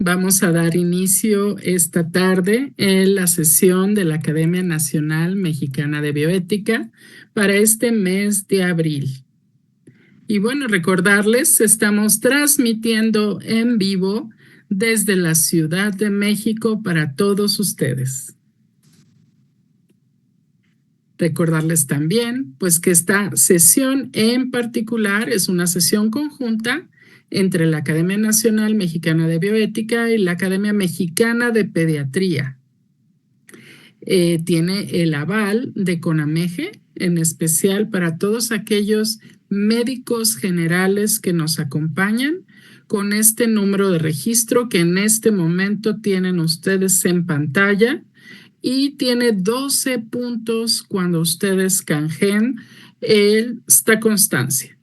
Vamos a dar inicio esta tarde en la sesión de la Academia Nacional Mexicana de Bioética para este mes de abril. Y bueno, recordarles, estamos transmitiendo en vivo desde la Ciudad de México para todos ustedes. Recordarles también, pues, que esta sesión en particular es una sesión conjunta entre la Academia Nacional Mexicana de Bioética y la Academia Mexicana de Pediatría. Tiene el aval de CONAMEGE, en especial para todos aquellos médicos generales que nos acompañan con este número de registro que en este momento tienen ustedes en pantalla, y tiene 12 puntos cuando ustedes canjeen esta constancia.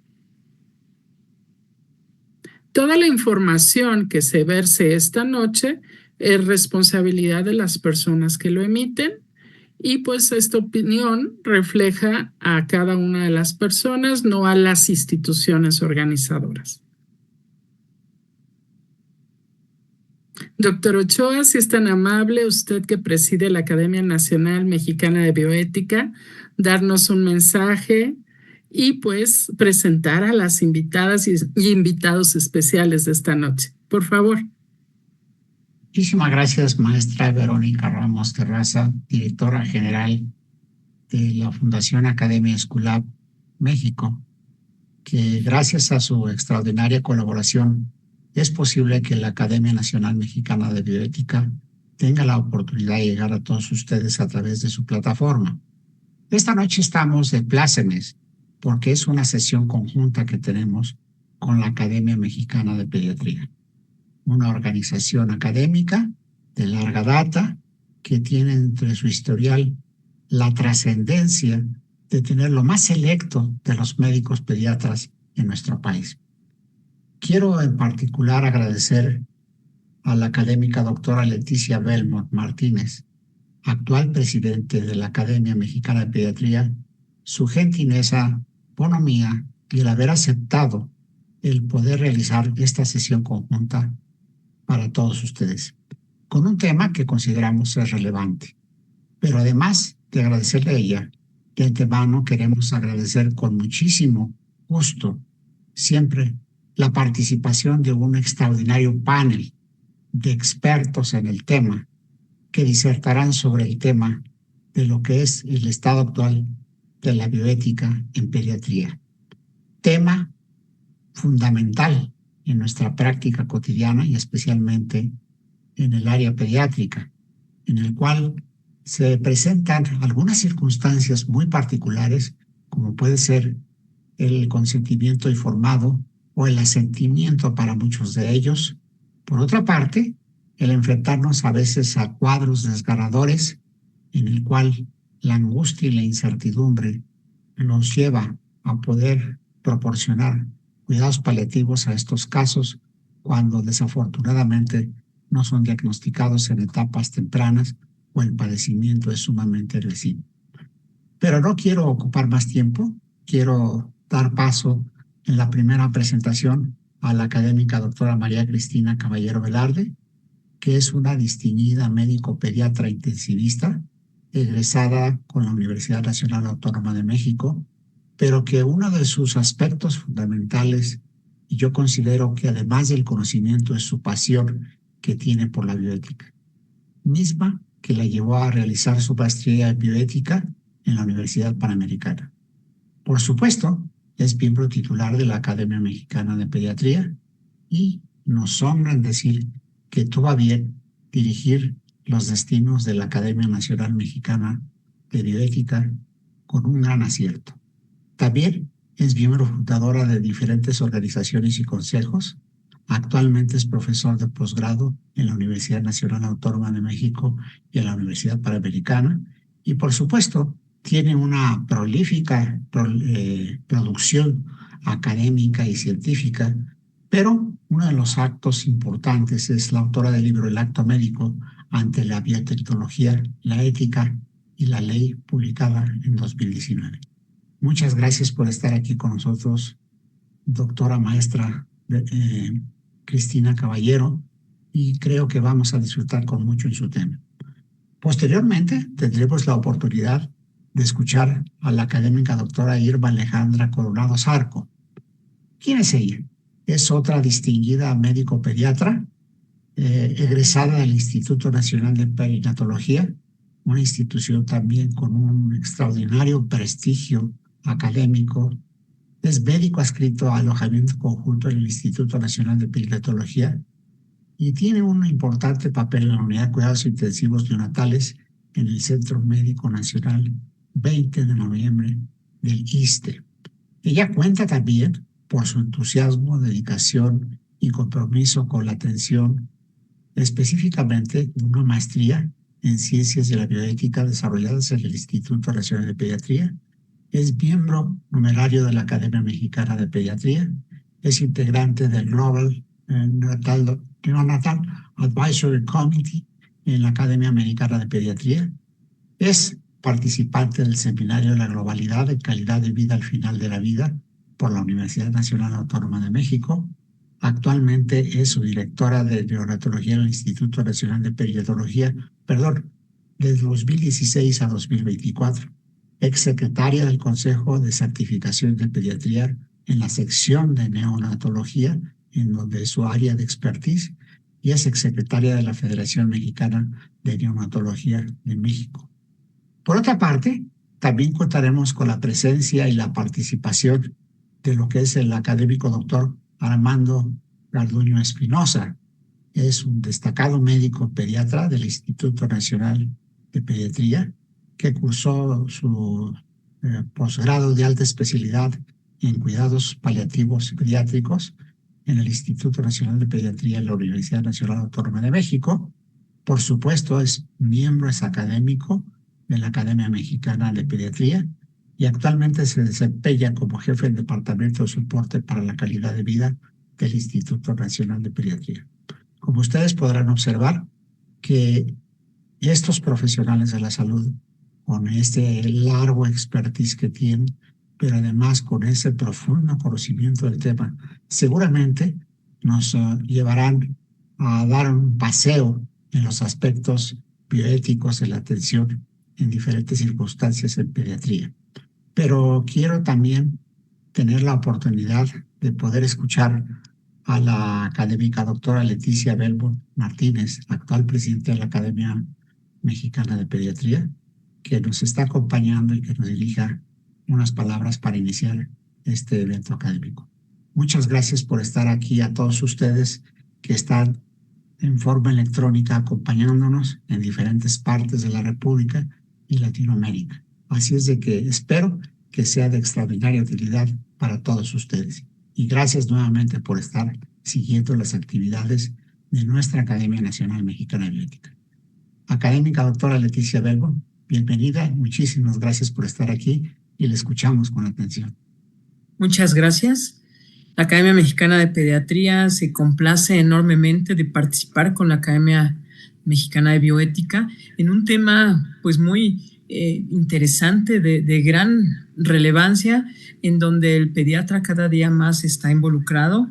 Toda la información que se verse esta noche es responsabilidad de las personas que lo emiten, y pues esta opinión refleja a cada una de las personas, no a las instituciones organizadoras. Doctor Ochoa, si es tan amable, usted que preside la Academia Nacional Mexicana de Bioética, darnos un mensaje y pues presentar a las invitadas y invitados especiales de esta noche. Por favor. Muchísimas gracias, maestra Verónica Ramos Terraza, directora general de la Fundación Academia Esculap México, que gracias a su extraordinaria colaboración es posible que la Academia Nacional Mexicana de Bioética tenga la oportunidad de llegar a todos ustedes a través de su plataforma. Esta noche estamos de plácemes porque es una sesión conjunta que tenemos con la Academia Mexicana de Pediatría, una organización académica de larga data que tiene entre su historial la trascendencia de tener lo más selecto de los médicos pediatras en nuestro país. Quiero en particular agradecer a la académica doctora Leticia Belmont Martínez, actual presidente de la Academia Mexicana de Pediatría, su gentileza, bonomía y el haber aceptado el poder realizar esta sesión conjunta para todos ustedes, con un tema que consideramos es relevante. Pero además de agradecerle a ella, de antemano queremos agradecer con muchísimo gusto siempre la participación de un extraordinario panel de expertos en el tema que disertarán sobre el tema de lo que es el estado actual de la bioética en pediatría. Tema fundamental en nuestra práctica cotidiana y especialmente en el área pediátrica, en el cual se presentan algunas circunstancias muy particulares, como puede ser el consentimiento informado o el asentimiento para muchos de ellos. Por otra parte, el enfrentarnos a veces a cuadros desgarradores en el cual la angustia y la incertidumbre nos lleva a poder proporcionar cuidados paliativos a estos casos cuando desafortunadamente no son diagnosticados en etapas tempranas o el padecimiento es sumamente agresivo. Pero no quiero ocupar más tiempo, quiero dar paso en la primera presentación a la académica doctora María Cristina Caballero Velarde, que es una distinguida médico pediatra intensivista, egresada con la Universidad Nacional Autónoma de México, pero que uno de sus aspectos fundamentales, y yo considero que además del conocimiento es su pasión que tiene por la bioética, misma que la llevó a realizar su maestría en bioética en la Universidad Panamericana. Por supuesto, es miembro titular de la Academia Mexicana de Pediatría y nos honra en decir que tuvo a bien dirigir los destinos de la Academia Nacional Mexicana de Bioética con un gran acierto. También es miembro fundadora de diferentes organizaciones y consejos. Actualmente es profesor de posgrado en la Universidad Nacional Autónoma de México y en la Universidad Panamericana. Y por supuesto, tiene una prolífica producción académica y científica, pero uno de los actos importantes es la autora del libro El acto médico ante la biotecnología, la ética y la ley, publicada en 2019. Muchas gracias por estar aquí con nosotros, doctora maestra Cristina Caballero. y creo que vamos a disfrutar con mucho en su tema. Posteriormente, tendremos la oportunidad de escuchar a la académica doctora Irma Alejandra Coronado Zarco. ¿Quién es ella? Es otra distinguida médico pediatra, egresada del Instituto Nacional de Perinatología, una institución también con un extraordinario prestigio académico. Es médico adscrito a alojamiento conjunto en el Instituto Nacional de Perinatología y tiene un importante papel en la Unidad de Cuidados Intensivos Neonatales en el Centro Médico Nacional 20 de noviembre del ISSSTE. Ella cuenta también por su entusiasmo, dedicación y compromiso con la atención, específicamente una maestría en Ciencias de la Bioética desarrolladas en el Instituto Nacional de Pediatría. Es miembro numerario de la Academia Mexicana de Pediatría. Es integrante del Global Neonatal Advisory Committee en la Academia Americana de Pediatría. Es participante del Seminario de la Globalidad de Calidad de Vida al Final de la Vida por la Universidad Nacional Autónoma de México. Actualmente es subdirectora de neonatología en el Instituto Nacional de Pediatría, desde 2016 a 2024. Exsecretaria del Consejo de Certificación de Pediatría en la sección de neonatología, en donde es su área de expertise, y es exsecretaria de la Federación Mexicana de Neonatología de México. Por otra parte, también contaremos con la presencia y la participación de lo que es el académico doctor Armando Garduño Espinosa. Es un destacado médico pediatra del Instituto Nacional de Pediatría que cursó su posgrado de alta especialidad en cuidados paliativos pediátricos en el Instituto Nacional de Pediatría de la Universidad Nacional Autónoma de México. Por supuesto, es miembro académico de la Academia Mexicana de Pediatría y actualmente se desempeña como jefe del Departamento de Soporte para la Calidad de Vida del Instituto Nacional de Pediatría. Como ustedes podrán observar, que estos profesionales de la salud, con este largo expertise que tienen, pero además con ese profundo conocimiento del tema, seguramente nos llevarán a dar un paseo en los aspectos bioéticos de la atención en diferentes circunstancias en pediatría. Pero quiero también tener la oportunidad de poder escuchar a la académica doctora Leticia Belmont Martínez, actual presidenta de la Academia Mexicana de Pediatría, que nos está acompañando y que nos dirija unas palabras para iniciar este evento académico. Muchas gracias por estar aquí, a todos ustedes que están en forma electrónica acompañándonos en diferentes partes de la República y Latinoamérica. Así es de que espero que sea de extraordinaria utilidad para todos ustedes. Y gracias nuevamente por estar siguiendo las actividades de nuestra Academia Nacional Mexicana de Bioética. Académica doctora Leticia Belmont, bienvenida, muchísimas gracias por estar aquí y le escuchamos con atención. Muchas gracias. La Academia Mexicana de Pediatría se complace enormemente de participar con la Academia Mexicana de Bioética en un tema pues muy interesante, de gran relevancia, en donde el pediatra cada día más está involucrado.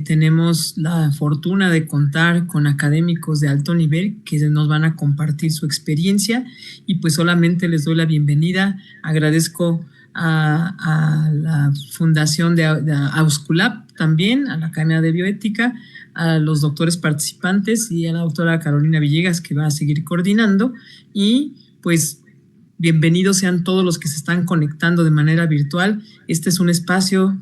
Tenemos la fortuna de contar con académicos de alto nivel que nos van a compartir su experiencia y pues solamente les doy la bienvenida. Agradezco a la Fundación de Ausculap también, a la Academia de Bioética, a los doctores participantes y a la doctora Carolina Villegas, que va a seguir coordinando. Y pues bienvenidos sean todos los que se están conectando de manera virtual. Este es un espacio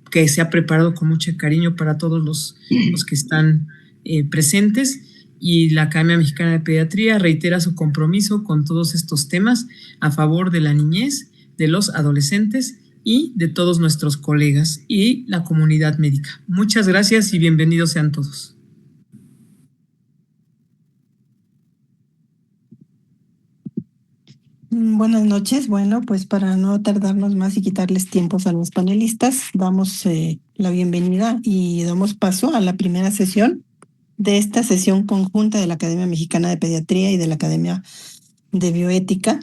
que se ha preparado con mucho cariño para todos los que están presentes, y la Academia Mexicana de Pediatría reitera su compromiso con todos estos temas a favor de la niñez, de los adolescentes y de todos nuestros colegas y la comunidad médica. Muchas gracias y bienvenidos sean todos. Buenas noches. Bueno, pues para no tardarnos más y quitarles tiempos a los panelistas, damos la bienvenida y damos paso a la primera sesión de esta sesión conjunta de la Academia Mexicana de Pediatría y de la Academia de Bioética.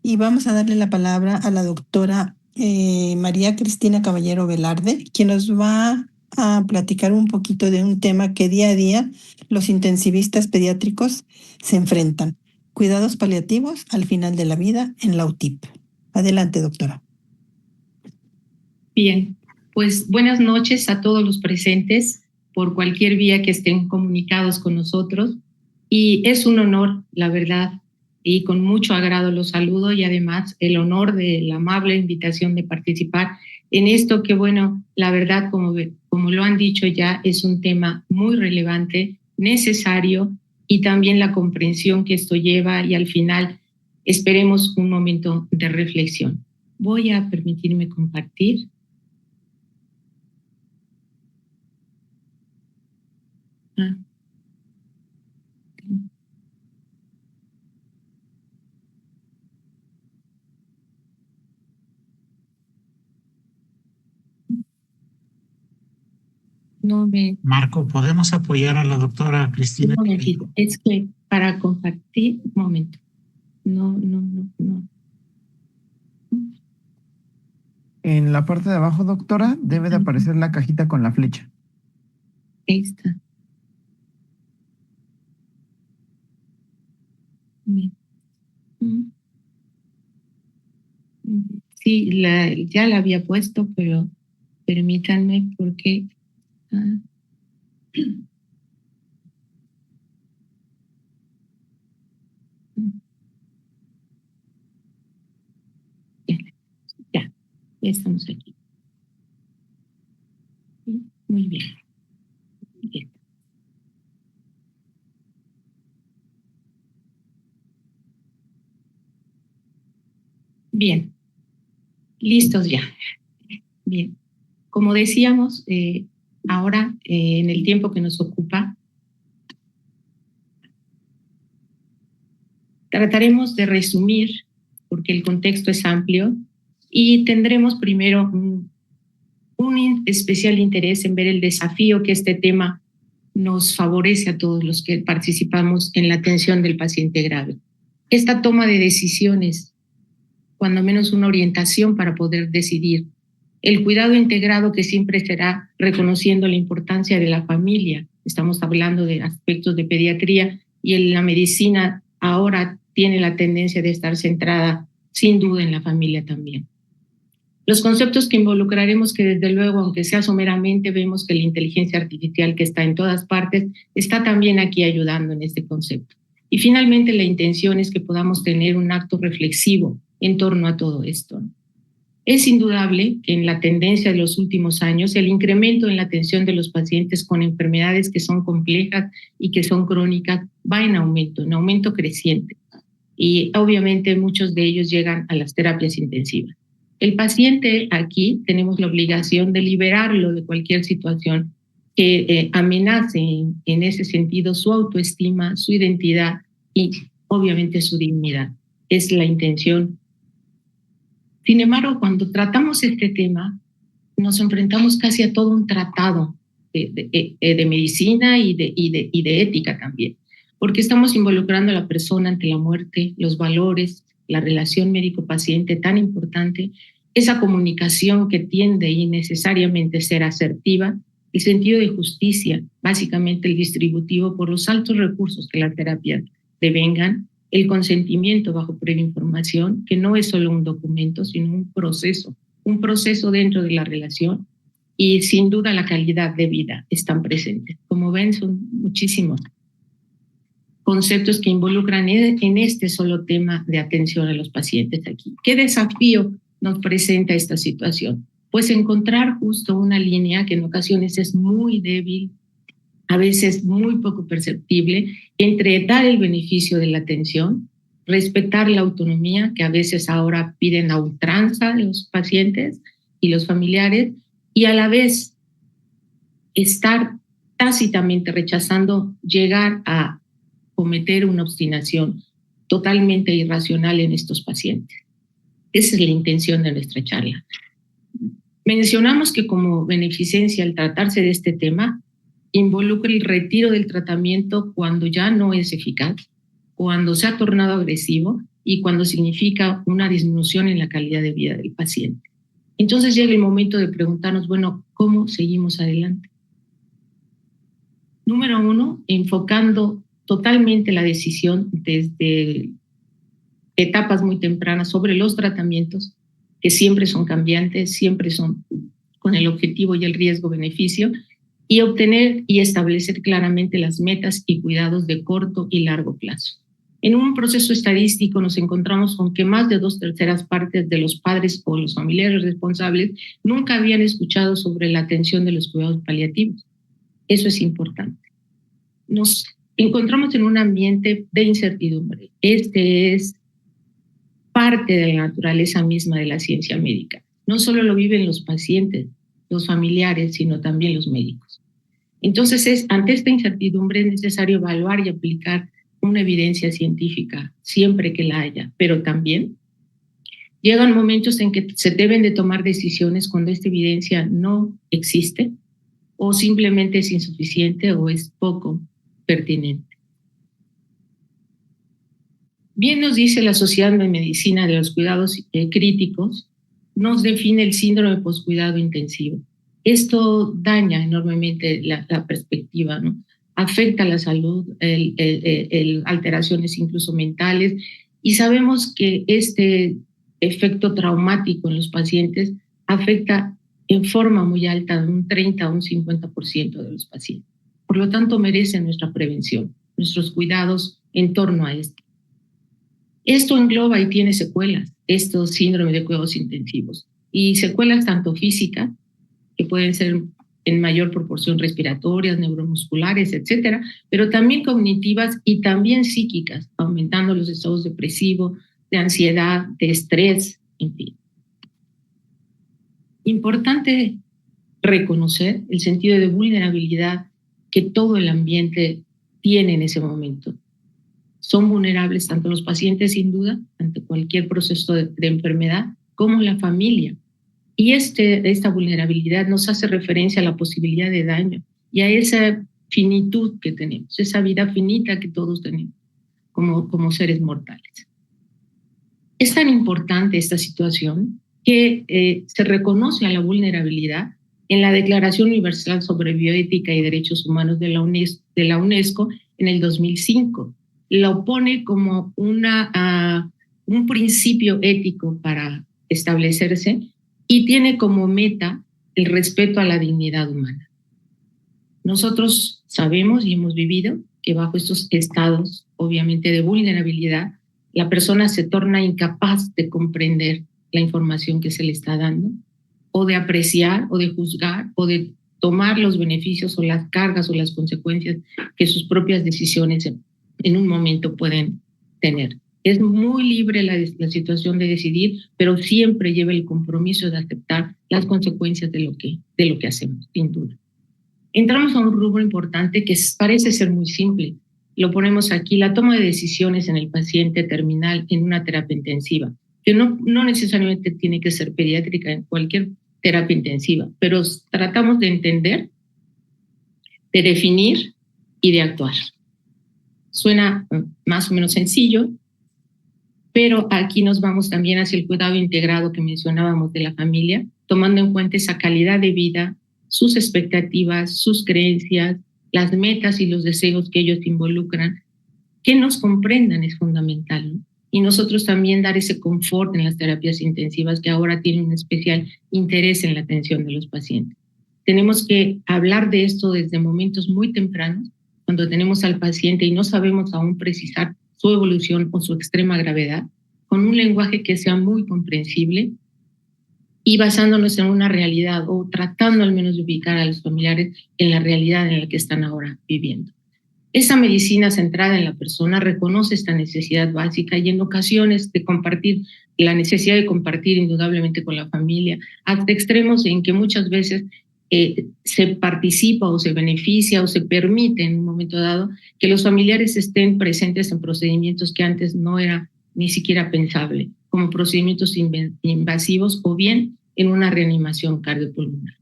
Y vamos a darle la palabra a la doctora María Cristina Caballero Velarde, quien nos va a platicar un poquito de un tema que día a día los intensivistas pediátricos se enfrentan. Cuidados paliativos al final de la vida en la UTIP. Adelante, doctora. Bien, pues buenas noches a todos los presentes por cualquier vía que estén comunicados con nosotros. Y es un honor, la verdad, y con mucho agrado los saludo, y además el honor de la amable invitación de participar en esto que, bueno, la verdad, como lo han dicho ya, es un tema muy relevante, necesario, y también la comprensión que esto lleva, y al final esperemos un momento de reflexión. Voy a permitirme compartir. No me... Marco, ¿podemos apoyar a la doctora Cristina? Un momentito, es que para compartir, un momento. No. En la parte de abajo, doctora, debe de aparecer la cajita con la flecha. Ahí está. Bien. Sí, ya la había puesto, pero permítanme porque... Ya estamos aquí. Muy bien. Bien, listos ya. Bien, como decíamos, ahora en el tiempo que nos ocupa, trataremos de resumir, porque el contexto es amplio, y tendremos primero un especial interés en ver el desafío que este tema nos favorece a todos los que participamos en la atención del paciente grave. Esta toma de decisiones, cuando menos una orientación para poder decidir. El cuidado integrado que siempre será reconociendo la importancia de la familia. Estamos hablando de aspectos de pediatría y la medicina ahora tiene la tendencia de estar centrada sin duda en la familia también. Los conceptos que involucraremos, que desde luego, aunque sea someramente, vemos que la inteligencia artificial que está en todas partes está también aquí ayudando en este concepto. Y finalmente la intención es que podamos tener un acto reflexivo en torno a todo esto. Es indudable que en la tendencia de los últimos años el incremento en la atención de los pacientes con enfermedades que son complejas y que son crónicas va en aumento creciente. Y obviamente muchos de ellos llegan a las terapias intensivas. El paciente aquí tenemos la obligación de liberarlo de cualquier situación que amenace en ese sentido su autoestima, su identidad y obviamente su dignidad. Es la intención. Sin embargo, cuando tratamos este tema, nos enfrentamos casi a todo un tratado de medicina y de ética también, porque estamos involucrando a la persona ante la muerte, los valores, la relación médico-paciente tan importante, esa comunicación que tiende y necesariamente ser asertiva, el sentido de justicia, básicamente el distributivo por los altos recursos que la terapia devengan, el consentimiento bajo previa información, que no es solo un documento, sino un proceso dentro de la relación, y sin duda la calidad de vida están presentes. Como ven, son muchísimos conceptos que involucran en este solo tema de atención a los pacientes aquí. ¿Qué desafío nos presenta esta situación? Pues encontrar justo una línea que en ocasiones es muy débil, a veces muy poco perceptible, entre dar el beneficio de la atención, respetar la autonomía que a veces ahora piden a ultranza los pacientes y los familiares, y a la vez estar tácitamente rechazando llegar a cometer una obstinación totalmente irracional en estos pacientes. Esa es la intención de nuestra charla. Mencionamos que como beneficencia al tratarse de este tema, involucra el retiro del tratamiento cuando ya no es eficaz, cuando se ha tornado agresivo y cuando significa una disminución en la calidad de vida del paciente. Entonces llega el momento de preguntarnos, bueno, cómo seguimos adelante. Número 1, enfocando totalmente la decisión desde etapas muy tempranas sobre los tratamientos, que siempre son cambiantes, siempre son con el objetivo y el riesgo-beneficio, y obtener y establecer claramente las metas y cuidados de corto y largo plazo. En un proceso estadístico nos encontramos con que más de 2/3 partes de los padres o los familiares responsables nunca habían escuchado sobre la atención de los cuidados paliativos. Eso es importante. Nos encontramos en un ambiente de incertidumbre. Este es parte de la naturaleza misma de la ciencia médica. No solo lo viven los pacientes, los familiares, sino también los médicos. Entonces, ante esta incertidumbre es necesario evaluar y aplicar una evidencia científica, siempre que la haya, pero también llegan momentos en que se deben de tomar decisiones cuando esta evidencia no existe o simplemente es insuficiente o es poco pertinente. Bien nos dice la Sociedad de Medicina de los Cuidados Críticos, nos define el síndrome de poscuidado intensivo. Esto daña enormemente la perspectiva, ¿no? Afecta la salud, alteraciones incluso mentales, y sabemos que este efecto traumático en los pacientes afecta en forma muy alta, de un 30 a un 50% de los pacientes. Por lo tanto, merece nuestra prevención, nuestros cuidados en torno a esto. Esto engloba y tiene secuelas, estos síndromes de cuidados intensivos, y secuelas tanto físicas, que pueden ser en mayor proporción respiratorias, neuromusculares, etcétera, pero también cognitivas y también psíquicas, aumentando los estados depresivos, de ansiedad, de estrés, en fin. Importante reconocer el sentido de vulnerabilidad que todo el ambiente tiene en ese momento. Son vulnerables tanto los pacientes, sin duda, ante cualquier proceso de enfermedad, como la familia. Y esta vulnerabilidad nos hace referencia a la posibilidad de daño y a esa finitud que tenemos, esa vida finita que todos tenemos como seres mortales. Es tan importante esta situación que se reconoce a la vulnerabilidad en la Declaración Universal sobre Bioética y Derechos Humanos de la UNESCO en el 2005. Lo pone como un principio ético para establecerse y tiene como meta el respeto a la dignidad humana. Nosotros sabemos y hemos vivido que bajo estos estados, obviamente de vulnerabilidad, la persona se torna incapaz de comprender la información que se le está dando, o de apreciar, o de juzgar, o de tomar los beneficios o las cargas o las consecuencias que sus propias decisiones en un momento pueden tener. Es muy libre la situación de decidir, pero siempre lleva el compromiso de aceptar las consecuencias de lo que hacemos, sin duda. Entramos a un rubro importante que parece ser muy simple. Lo ponemos aquí, la toma de decisiones en el paciente terminal en una terapia intensiva, que no necesariamente tiene que ser pediátrica, en cualquier terapia intensiva, pero tratamos de entender, de definir y de actuar. Suena más o menos sencillo, pero aquí nos vamos también hacia el cuidado integrado que mencionábamos de la familia, tomando en cuenta esa calidad de vida, sus expectativas, sus creencias, las metas y los deseos que ellos involucran. Que nos comprendan es fundamental, ¿no? Y nosotros también dar ese confort en las terapias intensivas que ahora tienen un especial interés en la atención de los pacientes. Tenemos que hablar de esto desde momentos muy tempranos, cuando tenemos al paciente y no sabemos aún precisar su evolución o su extrema gravedad, con un lenguaje que sea muy comprensible y basándonos en una realidad o tratando al menos de ubicar a los familiares en la realidad en la que están ahora viviendo. Esa medicina centrada en la persona reconoce esta necesidad básica y en ocasiones de compartir, la necesidad de compartir indudablemente con la familia, hasta extremos en que muchas veces se participa o se beneficia o se permite en un momento dado que los familiares estén presentes en procedimientos que antes no era ni siquiera pensable, como procedimientos invasivos o bien en una reanimación cardiopulmonar.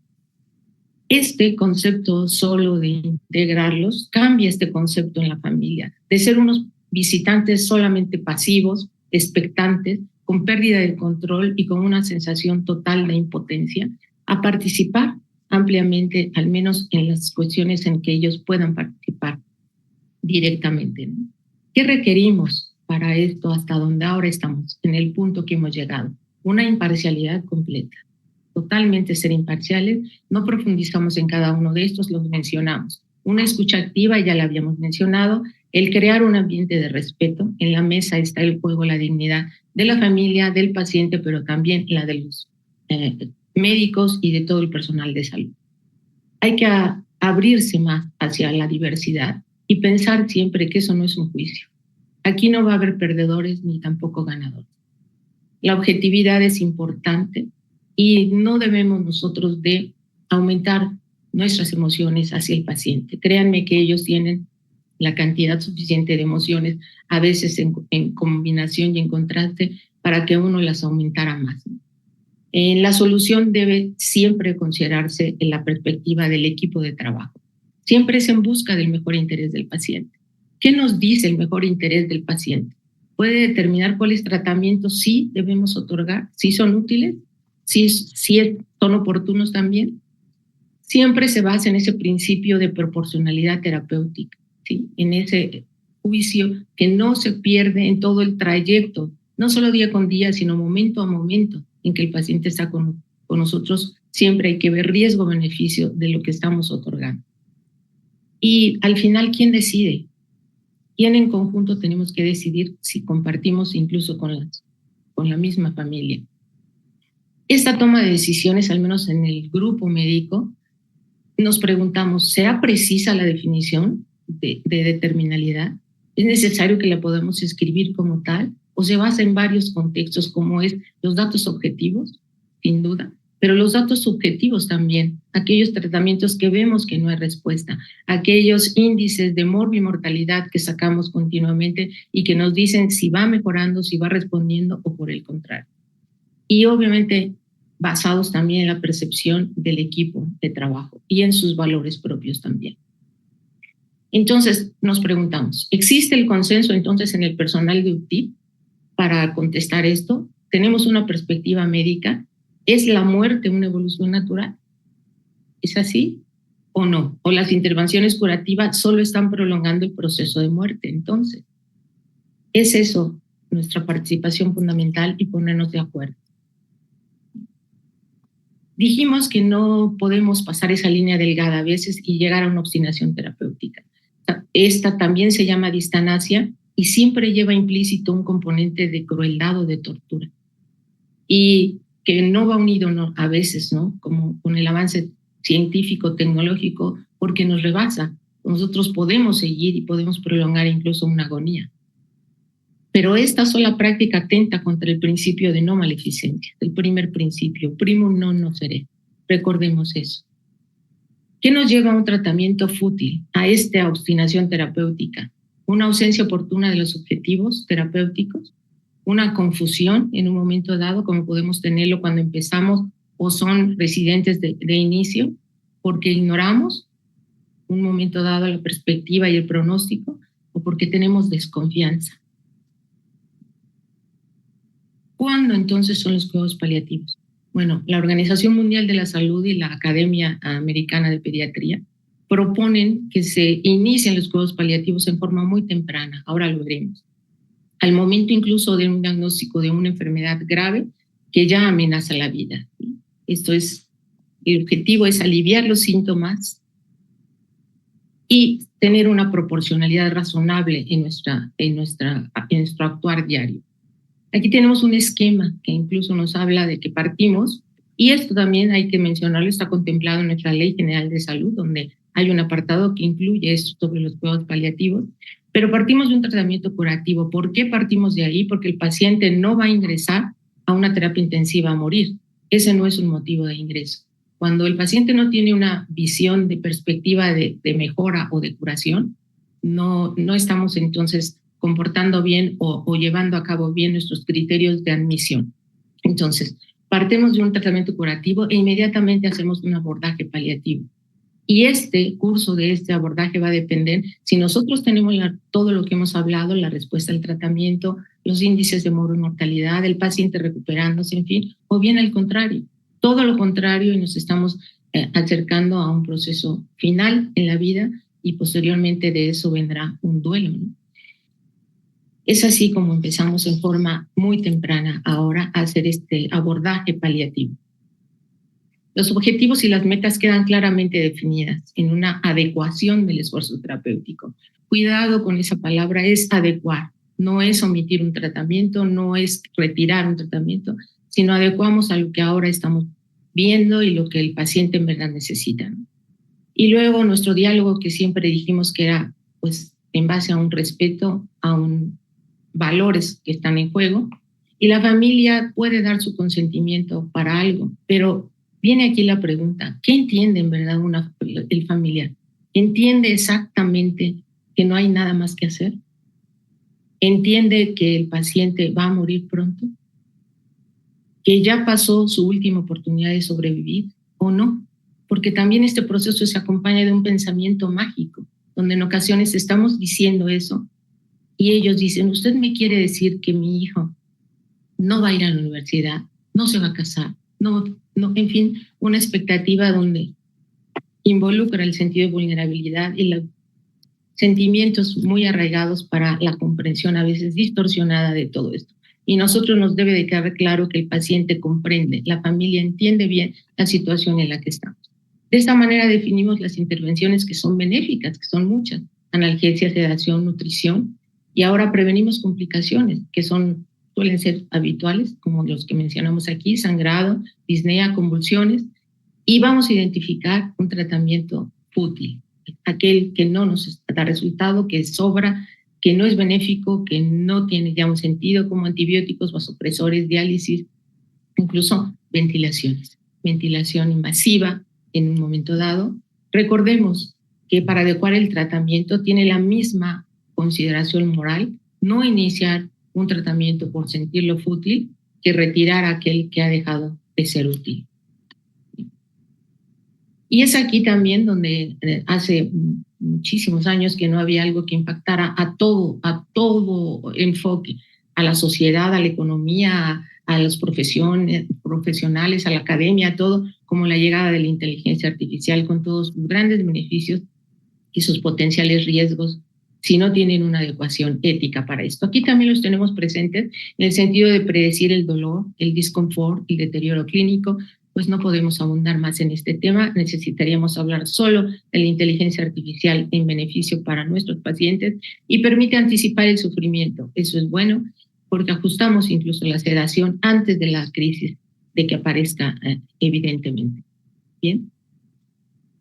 Este concepto solo de integrarlos cambia este concepto en la familia, de ser unos visitantes solamente pasivos, expectantes, con pérdida de control y con una sensación total de impotencia, a participar ampliamente, al menos en las cuestiones en que ellos puedan participar directamente, ¿no? ¿Qué requerimos para esto hasta donde ahora estamos, en el punto que hemos llegado? Una imparcialidad completa, totalmente ser imparciales. No profundizamos en cada uno de estos, los mencionamos. Una escucha activa, ya la habíamos mencionado, el crear un ambiente de respeto. En la mesa está el juego, la dignidad de la familia, del paciente, pero también la de los médicos y de todo el personal de salud. Hay que abrirse más hacia la diversidad y pensar siempre que eso no es un juicio. Aquí no va a haber perdedores ni tampoco ganadores. La objetividad es importante y no debemos nosotros de aumentar nuestras emociones hacia el paciente. Créanme que ellos tienen la cantidad suficiente de emociones, a veces en combinación y en contraste, para que uno las aumentara más. La solución debe siempre considerarse en la perspectiva del equipo de trabajo. Siempre es en busca del mejor interés del paciente. ¿Qué nos dice el mejor interés del paciente? Puede determinar cuáles tratamientos sí debemos otorgar, si son útiles, si son oportunos también. Siempre se basa en ese principio de proporcionalidad terapéutica, ¿sí? En ese juicio que no se pierde en todo el trayecto, no solo día con día, sino momento a momento en que el paciente está con nosotros. Siempre hay que ver riesgo-beneficio de lo que estamos otorgando. Y al final, ¿quién decide? ¿Quién en conjunto tenemos que decidir si compartimos incluso con la misma familia? Esta toma de decisiones, al menos en el grupo médico, nos preguntamos, ¿será precisa la definición de determinalidad? ¿Es necesario que la podamos escribir como tal? ¿O se basa en varios contextos, como es los datos objetivos? Sin duda. Pero los datos subjetivos también, aquellos tratamientos que vemos que no hay respuesta, aquellos índices de morbimortalidad que sacamos continuamente y que nos dicen si va mejorando, si va respondiendo o por el contrario. Y obviamente basados también en la percepción del equipo de trabajo y en sus valores propios también. Entonces nos preguntamos, ¿existe el consenso entonces en el personal de UTIP para contestar esto? ¿Tenemos una perspectiva médica? ¿Es la muerte una evolución natural? ¿Es así o no? ¿O las intervenciones curativas solo están prolongando el proceso de muerte? Entonces, ¿es eso nuestra participación fundamental y ponernos de acuerdo? Dijimos que no podemos pasar esa línea delgada a veces y llegar a una obstinación terapéutica. Esta también se llama distanasia y siempre lleva implícito un componente de crueldad o de tortura. Y que no va unido a veces, ¿no? Como con el avance científico, tecnológico, porque nos rebasa. Nosotros podemos seguir y podemos prolongar incluso una agonía. Pero esta sola práctica atenta contra el principio de no maleficencia, el primer principio, primum non nocere. Recordemos eso. ¿Qué nos lleva a un tratamiento fútil, a esta obstinación terapéutica? Una ausencia oportuna de los objetivos terapéuticos, una confusión en un momento dado, como podemos tenerlo cuando empezamos o son residentes de inicio, porque ignoramos un momento dado la perspectiva y el pronóstico, o porque tenemos desconfianza. ¿Cuándo entonces son los cuidados paliativos? Bueno, la Organización Mundial de la Salud y la Academia Americana de Pediatría proponen que se inicien los cuidados paliativos en forma muy temprana, ahora lo veremos, al momento incluso de un diagnóstico de una enfermedad grave que ya amenaza la vida. Esto es, el objetivo es aliviar los síntomas y tener una proporcionalidad razonable en nuestro actuar diario. Aquí tenemos un esquema que incluso nos habla de que partimos, y esto también hay que mencionarlo, está contemplado en nuestra Ley General de Salud, donde hay un apartado que incluye esto sobre los cuidados paliativos, pero partimos de un tratamiento curativo. ¿Por qué partimos de ahí? Porque el paciente no va a ingresar a una terapia intensiva a morir. Ese no es un motivo de ingreso. Cuando el paciente no tiene una visión de perspectiva de mejora o de curación, no estamos entonces comportando bien o llevando a cabo bien nuestros criterios de admisión. Entonces, partimos de un tratamiento curativo e inmediatamente hacemos un abordaje paliativo. Y este curso de este abordaje va a depender si nosotros tenemos todo lo que hemos hablado, la respuesta al tratamiento, los índices de morbimortalidad, el paciente recuperándose, en fin, o bien al contrario, todo lo contrario, y nos estamos acercando a un proceso final en la vida y posteriormente de eso vendrá un duelo, ¿no? Es así como empezamos en forma muy temprana ahora a hacer este abordaje paliativo. Los objetivos y las metas quedan claramente definidas en una adecuación del esfuerzo terapéutico. Cuidado con esa palabra, es adecuar, no es omitir un tratamiento, no es retirar un tratamiento, sino adecuamos a lo que ahora estamos viendo y lo que el paciente en verdad necesita, ¿no? Y luego nuestro diálogo, que siempre dijimos que era pues en base a un respeto, a un valores que están en juego, y la familia puede dar su consentimiento para algo, pero viene aquí la pregunta, ¿qué entiende en verdad el familiar? ¿Entiende exactamente que no hay nada más que hacer? ¿Entiende que el paciente va a morir pronto? ¿Que ya pasó su última oportunidad de sobrevivir o no? Porque también este proceso se acompaña de un pensamiento mágico, donde en ocasiones estamos diciendo eso y ellos dicen, usted me quiere decir que mi hijo no va a ir a la universidad, no se va a casar, no, en fin, una expectativa donde involucra el sentido de vulnerabilidad y los sentimientos muy arraigados para la comprensión a veces distorsionada de todo esto. Y nosotros nos debe de quedar claro que el paciente comprende, la familia entiende bien la situación en la que estamos. De esta manera definimos las intervenciones que son benéficas, que son muchas, analgesia, sedación, nutrición, y ahora prevenimos complicaciones que suelen ser habituales, como los que mencionamos aquí, sangrado, disnea, convulsiones, y vamos a identificar un tratamiento fútil, aquel que no nos da resultado, que sobra, que no es benéfico, que no tiene ya un sentido, como antibióticos, vasopresores, diálisis, incluso ventilación invasiva en un momento dado. Recordemos que para adecuar el tratamiento tiene la misma consideración moral, no iniciar un tratamiento por sentirlo fútil que retirar a aquel que ha dejado de ser útil. Y es aquí también donde hace muchísimos años que no había algo que impactara a todo enfoque, a la sociedad, a la economía, a las profesionales, a la academia, a todo, como la llegada de la inteligencia artificial con todos sus grandes beneficios y sus potenciales riesgos si no tienen una adecuación ética para esto. Aquí también los tenemos presentes en el sentido de predecir el dolor, el disconfort, el deterioro clínico. Pues no podemos abundar más en este tema, necesitaríamos hablar solo de la inteligencia artificial en beneficio para nuestros pacientes y permite anticipar el sufrimiento. Eso es bueno porque ajustamos incluso la sedación antes de la crisis de que aparezca evidentemente. Bien.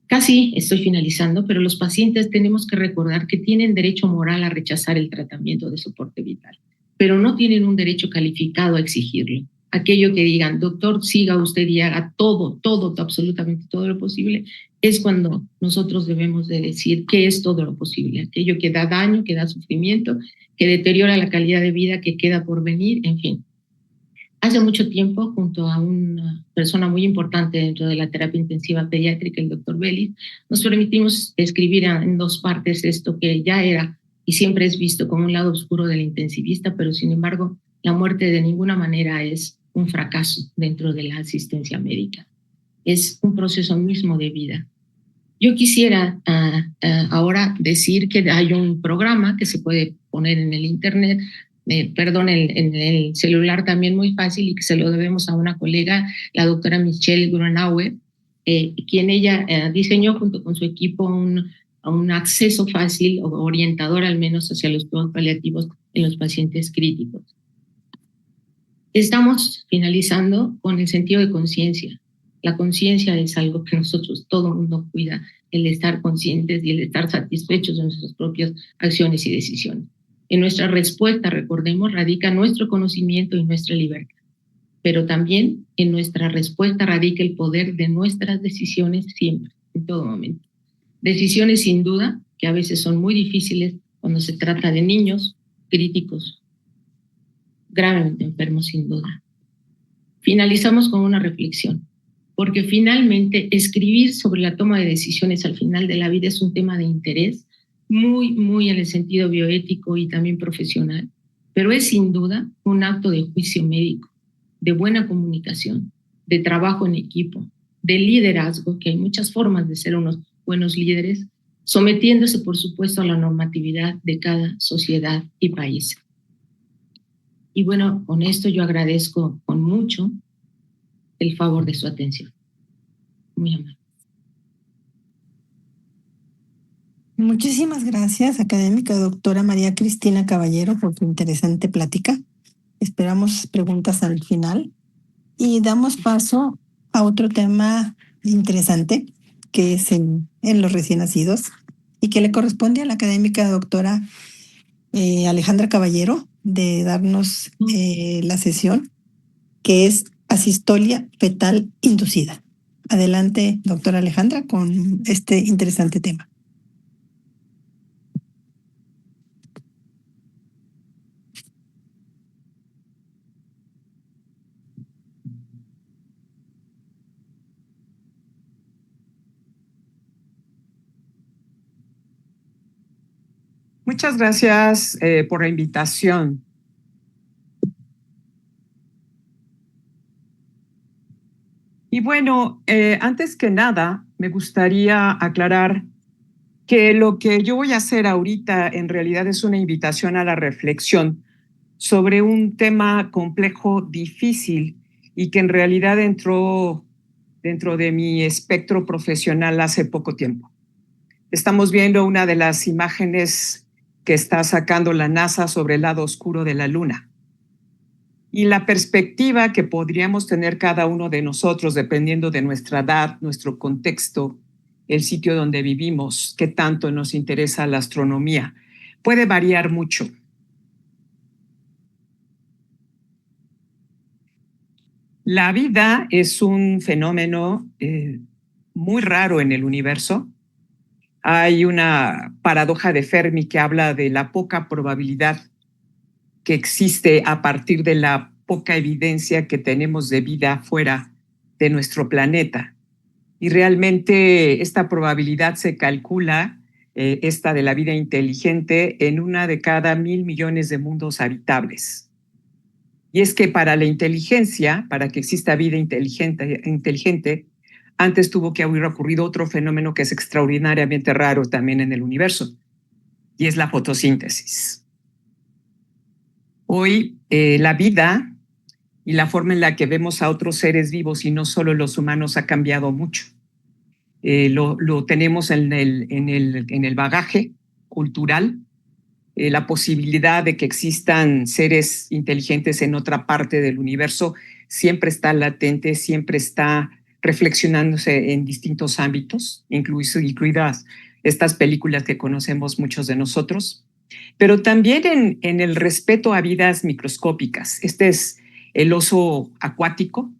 Casi estoy finalizando, pero los pacientes tenemos que recordar que tienen derecho moral a rechazar el tratamiento de soporte vital, pero no tienen un derecho calificado a exigirlo. Aquello que digan, doctor, siga usted y haga todo, absolutamente todo lo posible, es cuando nosotros debemos de decir qué es todo lo posible. Aquello que da daño, que da sufrimiento, que deteriora la calidad de vida que queda por venir, en fin. Hace mucho tiempo, junto a una persona muy importante dentro de la terapia intensiva pediátrica, el doctor Vélez, nos permitimos escribir en 2 partes esto que ya era y siempre es visto como un lado oscuro del intensivista, pero sin embargo, la muerte de ninguna manera es un fracaso dentro de la asistencia médica. Es un proceso mismo de vida. Yo quisiera ahora decir que hay un programa que se puede poner en el internet, en el celular también muy fácil y que se lo debemos a una colega, la doctora Michelle Grunauer, quien ella diseñó junto con su equipo un acceso fácil o orientador al menos hacia los cuidados paliativos en los pacientes críticos. Estamos finalizando con el sentido de conciencia. La conciencia es algo que nosotros, todo el mundo cuida, el estar conscientes y el estar satisfechos de nuestras propias acciones y decisiones. En nuestra respuesta, recordemos, radica nuestro conocimiento y nuestra libertad, pero también en nuestra respuesta radica el poder de nuestras decisiones siempre, en todo momento. Decisiones sin duda que a veces son muy difíciles cuando se trata de niños críticos, gravemente enfermos sin duda. Finalizamos con una reflexión, porque finalmente escribir sobre la toma de decisiones al final de la vida es un tema de interés muy en el sentido bioético y también profesional, pero es sin duda un acto de juicio médico, de buena comunicación, de trabajo en equipo, de liderazgo, que hay muchas formas de ser unos buenos líderes, sometiéndose, por supuesto, a la normatividad de cada sociedad y país. Y bueno, con esto yo agradezco con mucho el favor de su atención. Muy amable. Muchísimas gracias, académica doctora María Cristina Caballero, por tu interesante plática. Esperamos preguntas al final y damos paso a otro tema interesante que es en los recién nacidos y que le corresponde a la académica doctora Alejandra Caballero de darnos la sesión que es asistolia fetal inducida. Adelante, doctora Alejandra, con este interesante tema. Muchas gracias por la invitación. Y bueno, antes que nada, me gustaría aclarar que lo que yo voy a hacer ahorita en realidad es una invitación a la reflexión sobre un tema complejo, difícil y que en realidad entró dentro de mi espectro profesional hace poco tiempo. Estamos viendo una de las imágenes que está sacando la NASA sobre el lado oscuro de la Luna. Y la perspectiva que podríamos tener cada uno de nosotros, dependiendo de nuestra edad, nuestro contexto, el sitio donde vivimos, qué tanto nos interesa la astronomía, puede variar mucho. La vida es un fenómeno muy raro en el universo. Hay una paradoja de Fermi que habla de la poca probabilidad que existe a partir de la poca evidencia que tenemos de vida fuera de nuestro planeta. Y realmente esta probabilidad se calcula, esta de la vida inteligente, en 1 de cada 1.000 millones de mundos habitables. Y es que para la inteligencia, para que exista vida inteligente, antes tuvo que haber ocurrido otro fenómeno que es extraordinariamente raro también en el universo, y es la fotosíntesis. Hoy la vida y la forma en la que vemos a otros seres vivos y no solo los humanos ha cambiado mucho. Lo tenemos en el bagaje cultural, la posibilidad de que existan seres inteligentes en otra parte del universo siempre está latente, siempre está reflexionándose en distintos ámbitos, incluidas estas películas que conocemos muchos de nosotros, pero también en el respeto a vidas microscópicas. Este es el oso acuático,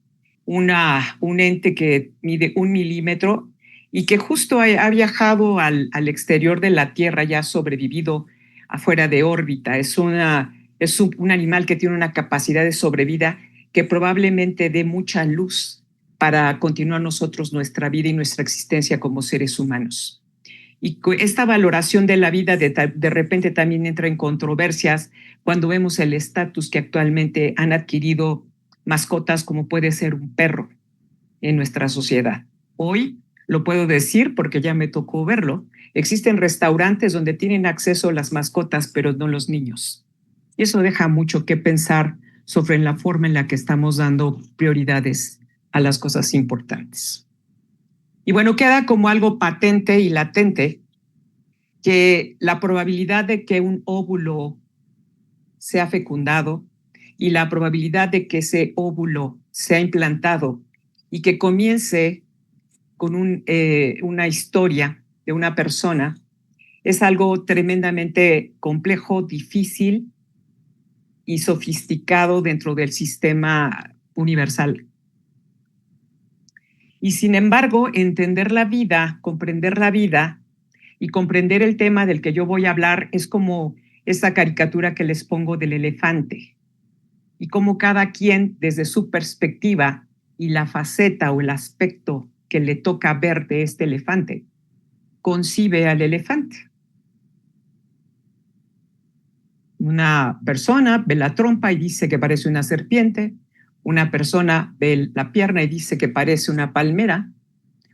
un ente que mide 1 milímetro y que justo ha viajado al exterior de la Tierra y ha sobrevivido afuera de órbita. Es un animal que tiene una capacidad de sobrevida que probablemente dé mucha luz para continuar nosotros nuestra vida y nuestra existencia como seres humanos. Y esta valoración de la vida de repente también entra en controversias cuando vemos el estatus que actualmente han adquirido mascotas como puede ser un perro en nuestra sociedad. Hoy lo puedo decir porque ya me tocó verlo. Existen restaurantes donde tienen acceso las mascotas, pero no los niños. Y eso deja mucho que pensar sobre la forma en la que estamos dando prioridades a las cosas importantes. Y bueno, queda como algo patente y latente que la probabilidad de que un óvulo sea fecundado y la probabilidad de que ese óvulo sea implantado y que comience con una historia de una persona es algo tremendamente complejo, difícil y sofisticado dentro del sistema universal. Y sin embargo, entender la vida, comprender la vida y comprender el tema del que yo voy a hablar es como esa caricatura que les pongo del elefante y cómo cada quien desde su perspectiva y la faceta o el aspecto que le toca ver de este elefante concibe al elefante. Una persona ve la trompa y dice que parece una serpiente, Una persona ve la pierna y dice que parece una palmera.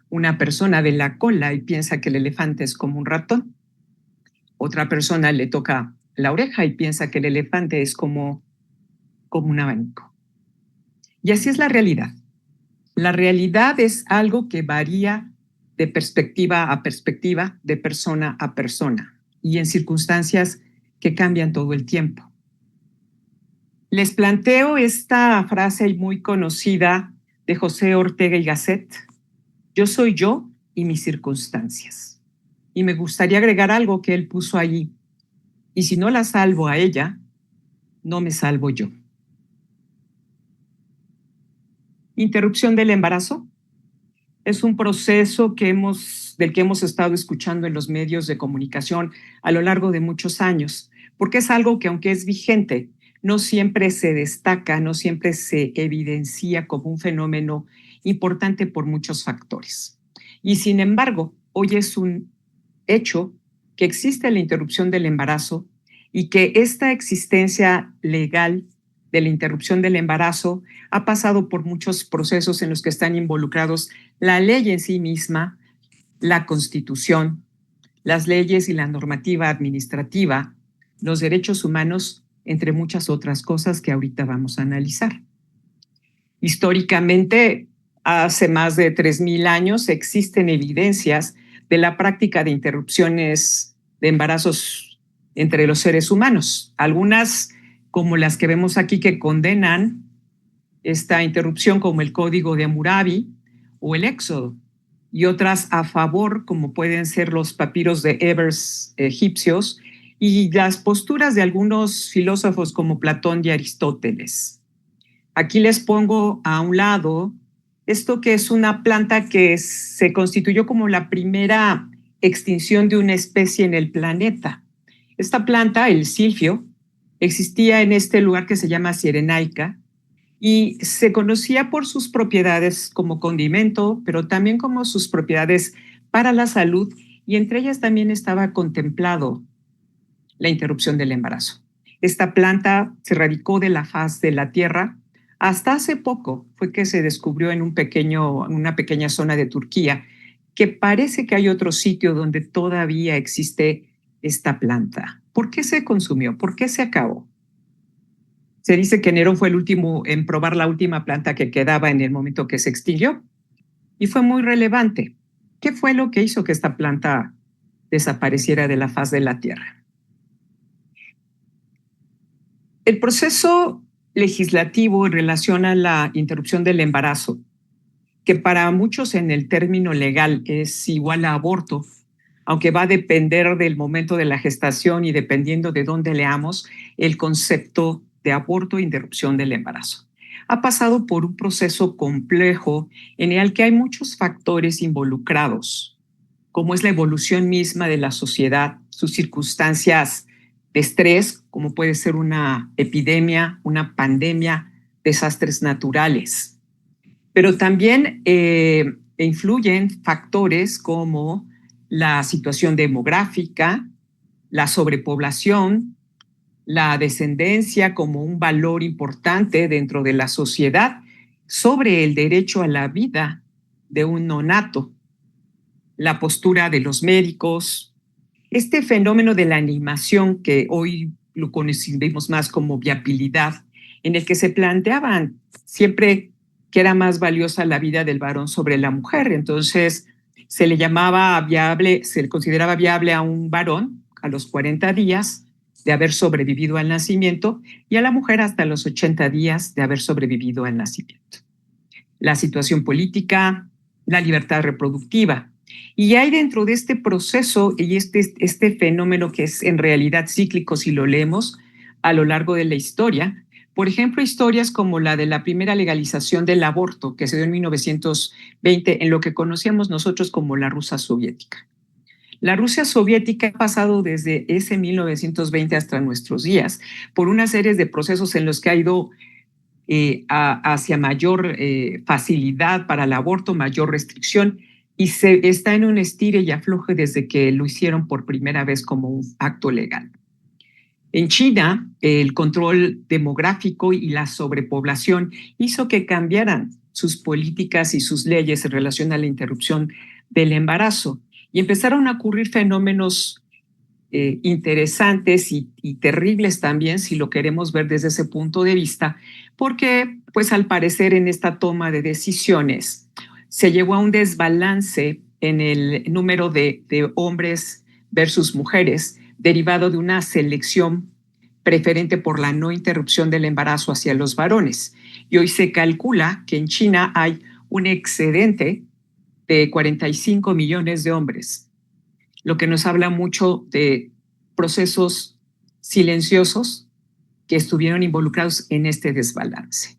Una persona ve la cola y piensa que el elefante es como un ratón. Otra persona le toca la oreja y piensa que el elefante es como un abanico. Y así es la realidad. La realidad es algo que varía de perspectiva a perspectiva, de persona a persona, y en circunstancias que cambian todo el tiempo. Les planteo esta frase muy conocida de José Ortega y Gasset: yo soy yo y mis circunstancias. Y me gustaría agregar algo que él puso allí: y si no la salvo a ella, no me salvo yo. Interrupción del embarazo es un proceso del que hemos estado escuchando en los medios de comunicación a lo largo de muchos años, porque es algo que, aunque es vigente, no siempre se destaca, no siempre se evidencia como un fenómeno importante por muchos factores. Y sin embargo, hoy es un hecho que existe la interrupción del embarazo y que esta existencia legal de la interrupción del embarazo ha pasado por muchos procesos en los que están involucrados la ley en sí misma, la Constitución, las leyes y la normativa administrativa, los derechos humanos, entre muchas otras cosas que ahorita vamos a analizar. Históricamente, hace más de 3,000 años, existen evidencias de la práctica de interrupciones de embarazos entre los seres humanos. Algunas, como las que vemos aquí, que condenan esta interrupción, como el Código de Hammurabi o el Éxodo, y otras a favor, como pueden ser los papiros de Ebers egipcios y las posturas de algunos filósofos como Platón y Aristóteles. Aquí les pongo a un lado esto, que es una planta que se constituyó como la primera extinción de una especie en el planeta. Esta planta, el silfio, existía en este lugar que se llama Cirenaica y se conocía por sus propiedades como condimento, pero también como sus propiedades para la salud, y entre ellas también estaba contemplado la interrupción del embarazo. Esta planta se radicó de la faz de la tierra. Hasta hace poco fue que se descubrió en una pequeña zona de Turquía, que parece que hay otro sitio donde todavía existe esta planta. ¿Por qué se consumió? ¿Por qué se acabó? Se dice que Nerón fue el último en probar la última planta que quedaba en el momento que se extinguió, y fue muy relevante. ¿Qué fue lo que hizo que esta planta desapareciera de la faz de la tierra? El proceso legislativo en relación a la interrupción del embarazo, que para muchos en el término legal es igual a aborto, aunque va a depender del momento de la gestación y dependiendo de dónde leamos el concepto de aborto e interrupción del embarazo. Ha pasado por un proceso complejo en el que hay muchos factores involucrados, como es la evolución misma de la sociedad, sus circunstancias de estrés, como puede ser una epidemia, una pandemia, desastres naturales. Pero también influyen factores como la situación demográfica, la sobrepoblación, la descendencia como un valor importante dentro de la sociedad sobre el derecho a la vida de un nonato, la postura de los médicos, este fenómeno de la animación que hoy lo conocemos más como viabilidad, en el que se planteaban siempre que era más valiosa la vida del varón sobre la mujer. Entonces se le llamaba viable, se le consideraba viable a un varón a los 40 días de haber sobrevivido al nacimiento y a la mujer hasta los 80 días de haber sobrevivido al nacimiento. La situación política, la libertad reproductiva. Y hay dentro de este proceso y este fenómeno que es en realidad cíclico si lo leemos a lo largo de la historia, por ejemplo, historias como la de la primera legalización del aborto que se dio en 1920 en lo que conocíamos nosotros como la Rusia soviética. La Rusia soviética ha pasado desde ese 1920 hasta nuestros días por una serie de procesos en los que ha ido hacia mayor facilidad para el aborto, mayor restricción, y se está en un estire y afloje desde que lo hicieron por primera vez como un acto legal. En China, el control demográfico y la sobrepoblación hizo que cambiaran sus políticas y sus leyes en relación a la interrupción del embarazo y empezaron a ocurrir fenómenos interesantes y terribles también, si lo queremos ver desde ese punto de vista, porque pues al parecer en esta toma de decisiones se llegó a un desbalance en el número de hombres versus mujeres, derivado de una selección preferente por la no interrupción del embarazo hacia los varones. Y hoy se calcula que en China hay un excedente de 45 millones de hombres, lo que nos habla mucho de procesos silenciosos que estuvieron involucrados en este desbalance.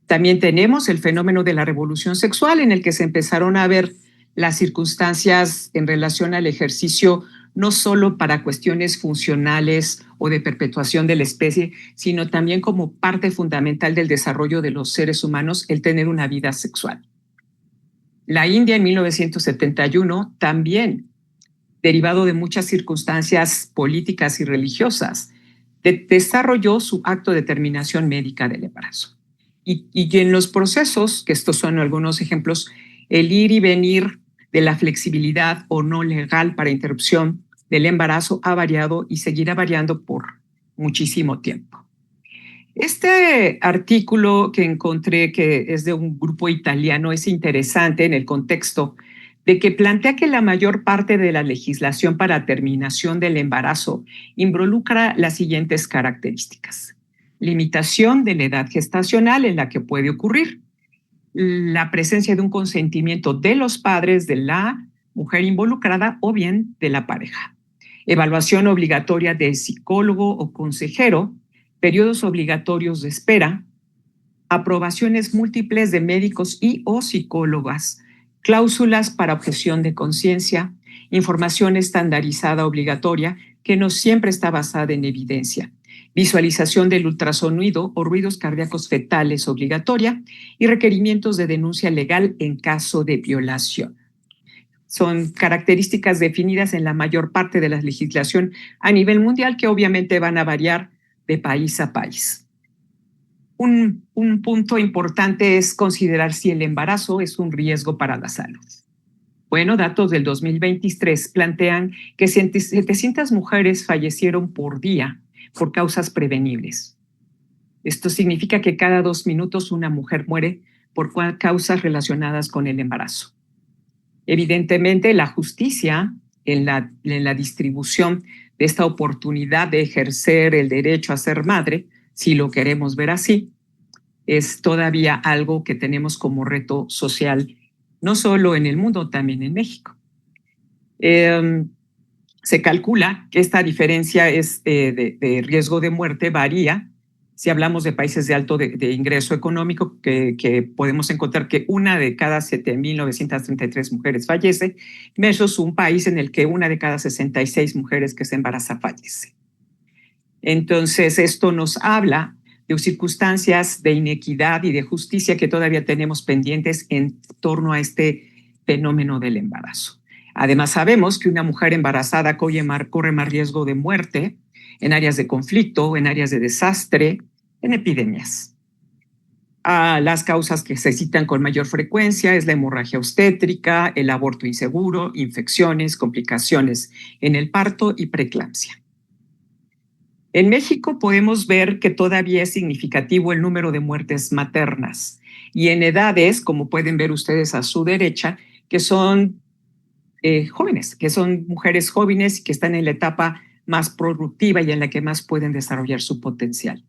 También tenemos el fenómeno de la revolución sexual, en el que se empezaron a ver las circunstancias en relación al ejercicio, no solo para cuestiones funcionales o de perpetuación de la especie, sino también como parte fundamental del desarrollo de los seres humanos, el tener una vida sexual. La India en 1971 también, derivado de muchas circunstancias políticas y religiosas, desarrolló su acto de determinación médica del embarazo. Y en los procesos, que estos son algunos ejemplos, el ir y venir de la flexibilidad o no legal para interrupción del embarazo ha variado y seguirá variando por muchísimo tiempo. Este artículo que encontré, que es de un grupo italiano, es interesante en el contexto de que plantea que la mayor parte de la legislación para terminación del embarazo involucra las siguientes características: limitación de la edad gestacional en la que puede ocurrir, la presencia de un consentimiento de los padres de la mujer involucrada o bien de la pareja, evaluación obligatoria del psicólogo o consejero, periodos obligatorios de espera, aprobaciones múltiples de médicos y o psicólogas, cláusulas para objeción de conciencia, información estandarizada obligatoria que no siempre está basada en evidencia, visualización del ultrasonido o ruidos cardíacos fetales obligatoria y requerimientos de denuncia legal en caso de violación. Son características definidas en la mayor parte de la legislación a nivel mundial, que obviamente van a variar de país a país. Un punto importante es considerar si el embarazo es un riesgo para la salud. Bueno, datos del 2023 plantean que 700 mujeres fallecieron por día por causas prevenibles. Esto significa que cada 2 minutos una mujer muere por causas relacionadas con el embarazo. Evidentemente, la justicia en la distribución de esta oportunidad de ejercer el derecho a ser madre, si lo queremos ver así, es todavía algo que tenemos como reto social, no solo en el mundo, también en México. Se calcula que esta diferencia es de riesgo de muerte varía. Si hablamos de países de alto de ingreso económico, que podemos encontrar que una de cada 7.933 mujeres fallece, versus un país en el que una de cada 66 mujeres que se embaraza fallece. Entonces, esto nos habla de circunstancias de inequidad y de justicia que todavía tenemos pendientes en torno a este fenómeno del embarazo. Además, sabemos que una mujer embarazada corre más riesgo de muerte en áreas de conflicto, en áreas de desastre, en epidemias. Las causas que se citan con mayor frecuencia es la hemorragia obstétrica, el aborto inseguro, infecciones, complicaciones en el parto y preeclampsia. En México podemos ver que todavía es significativo el número de muertes maternas y en edades, como pueden ver ustedes a su derecha, que son jóvenes, que son mujeres jóvenes que están en la etapa más productiva y en la que más pueden desarrollar su potencial.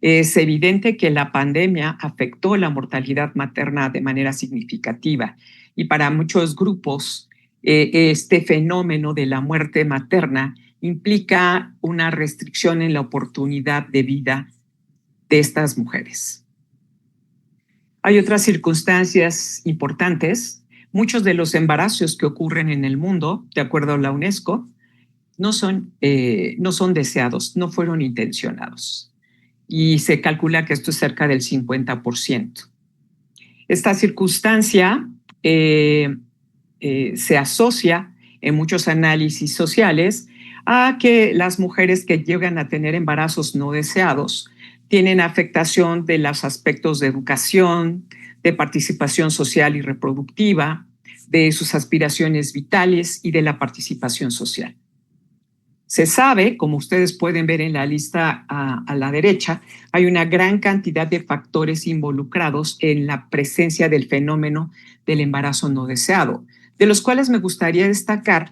Es evidente que la pandemia afectó la mortalidad materna de manera significativa y para muchos grupos este fenómeno de la muerte materna implica una restricción en la oportunidad de vida de estas mujeres. Hay otras circunstancias importantes. Muchos de los embarazos que ocurren en el mundo, de acuerdo a la UNESCO, no son deseados, no fueron intencionados. Y se calcula que esto es cerca del 50%. Esta circunstancia se asocia en muchos análisis sociales a que las mujeres que llegan a tener embarazos no deseados tienen afectación de los aspectos de educación, de participación social y reproductiva, de sus aspiraciones vitales y de la participación social. Se sabe, como ustedes pueden ver en la lista a la derecha, hay una gran cantidad de factores involucrados en la presencia del fenómeno del embarazo no deseado, de los cuales me gustaría destacar,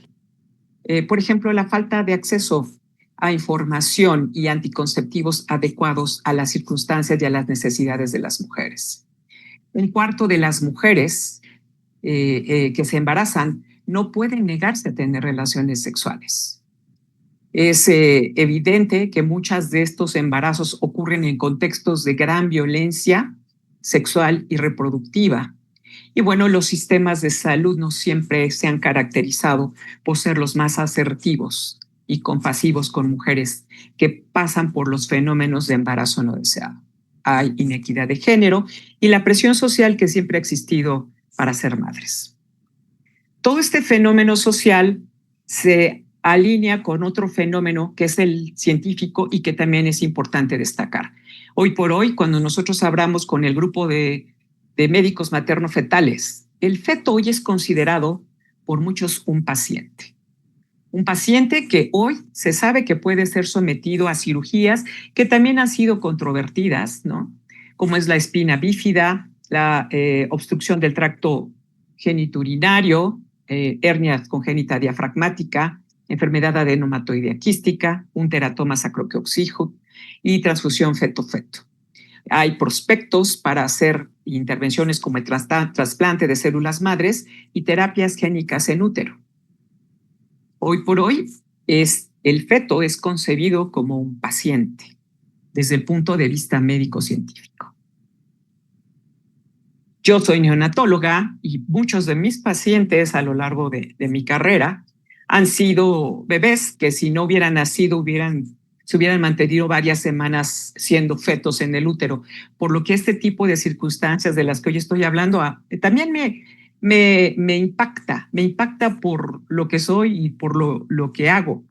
por ejemplo, la falta de acceso a información y anticonceptivos adecuados a las circunstancias y a las necesidades de las mujeres. Un cuarto de las mujeres que se embarazan no pueden negarse a tener relaciones sexuales. Es evidente que muchas de estos embarazos ocurren en contextos de gran violencia sexual y reproductiva. Y bueno, los sistemas de salud no siempre se han caracterizado por ser los más asertivos y compasivos con mujeres que pasan por los fenómenos de embarazo no deseado. Hay inequidad de género y la presión social que siempre ha existido para ser madres. Todo este fenómeno social se alinea con otro fenómeno que es el científico y que también es importante destacar. Hoy por hoy, cuando nosotros hablamos con el grupo de médicos materno-fetales, el feto hoy es considerado por muchos un paciente. Un paciente que hoy se sabe que puede ser sometido a cirugías que también han sido controvertidas, ¿no? Como es la espina bífida, la obstrucción del tracto genitourinario, hernia congénita diafragmática, enfermedad adenomatoidea quística, un teratoma sacroqueoxígeno y transfusión feto-feto. Hay prospectos para hacer intervenciones como el trasplante de células madres y terapias génicas en útero. Hoy por hoy, el feto es concebido como un paciente desde el punto de vista médico-científico. Yo soy neonatóloga y muchos de mis pacientes a lo largo de mi carrera han sido bebés que si no hubieran nacido se hubieran mantenido varias semanas siendo fetos en el útero, por lo que este tipo de circunstancias de las que hoy estoy hablando también me impacta por lo que soy y por lo que hago.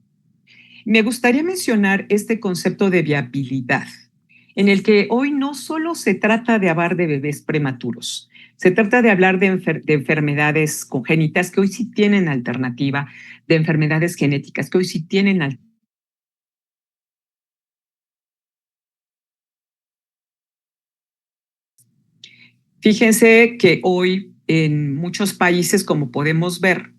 Me gustaría mencionar este concepto de viabilidad, en el que hoy no solo se trata de hablar de bebés prematuros, se trata de hablar de enfermedades congénitas que hoy sí tienen alternativa, de enfermedades genéticas que hoy sí tienen alternativa. Fíjense que hoy en muchos países, como podemos ver,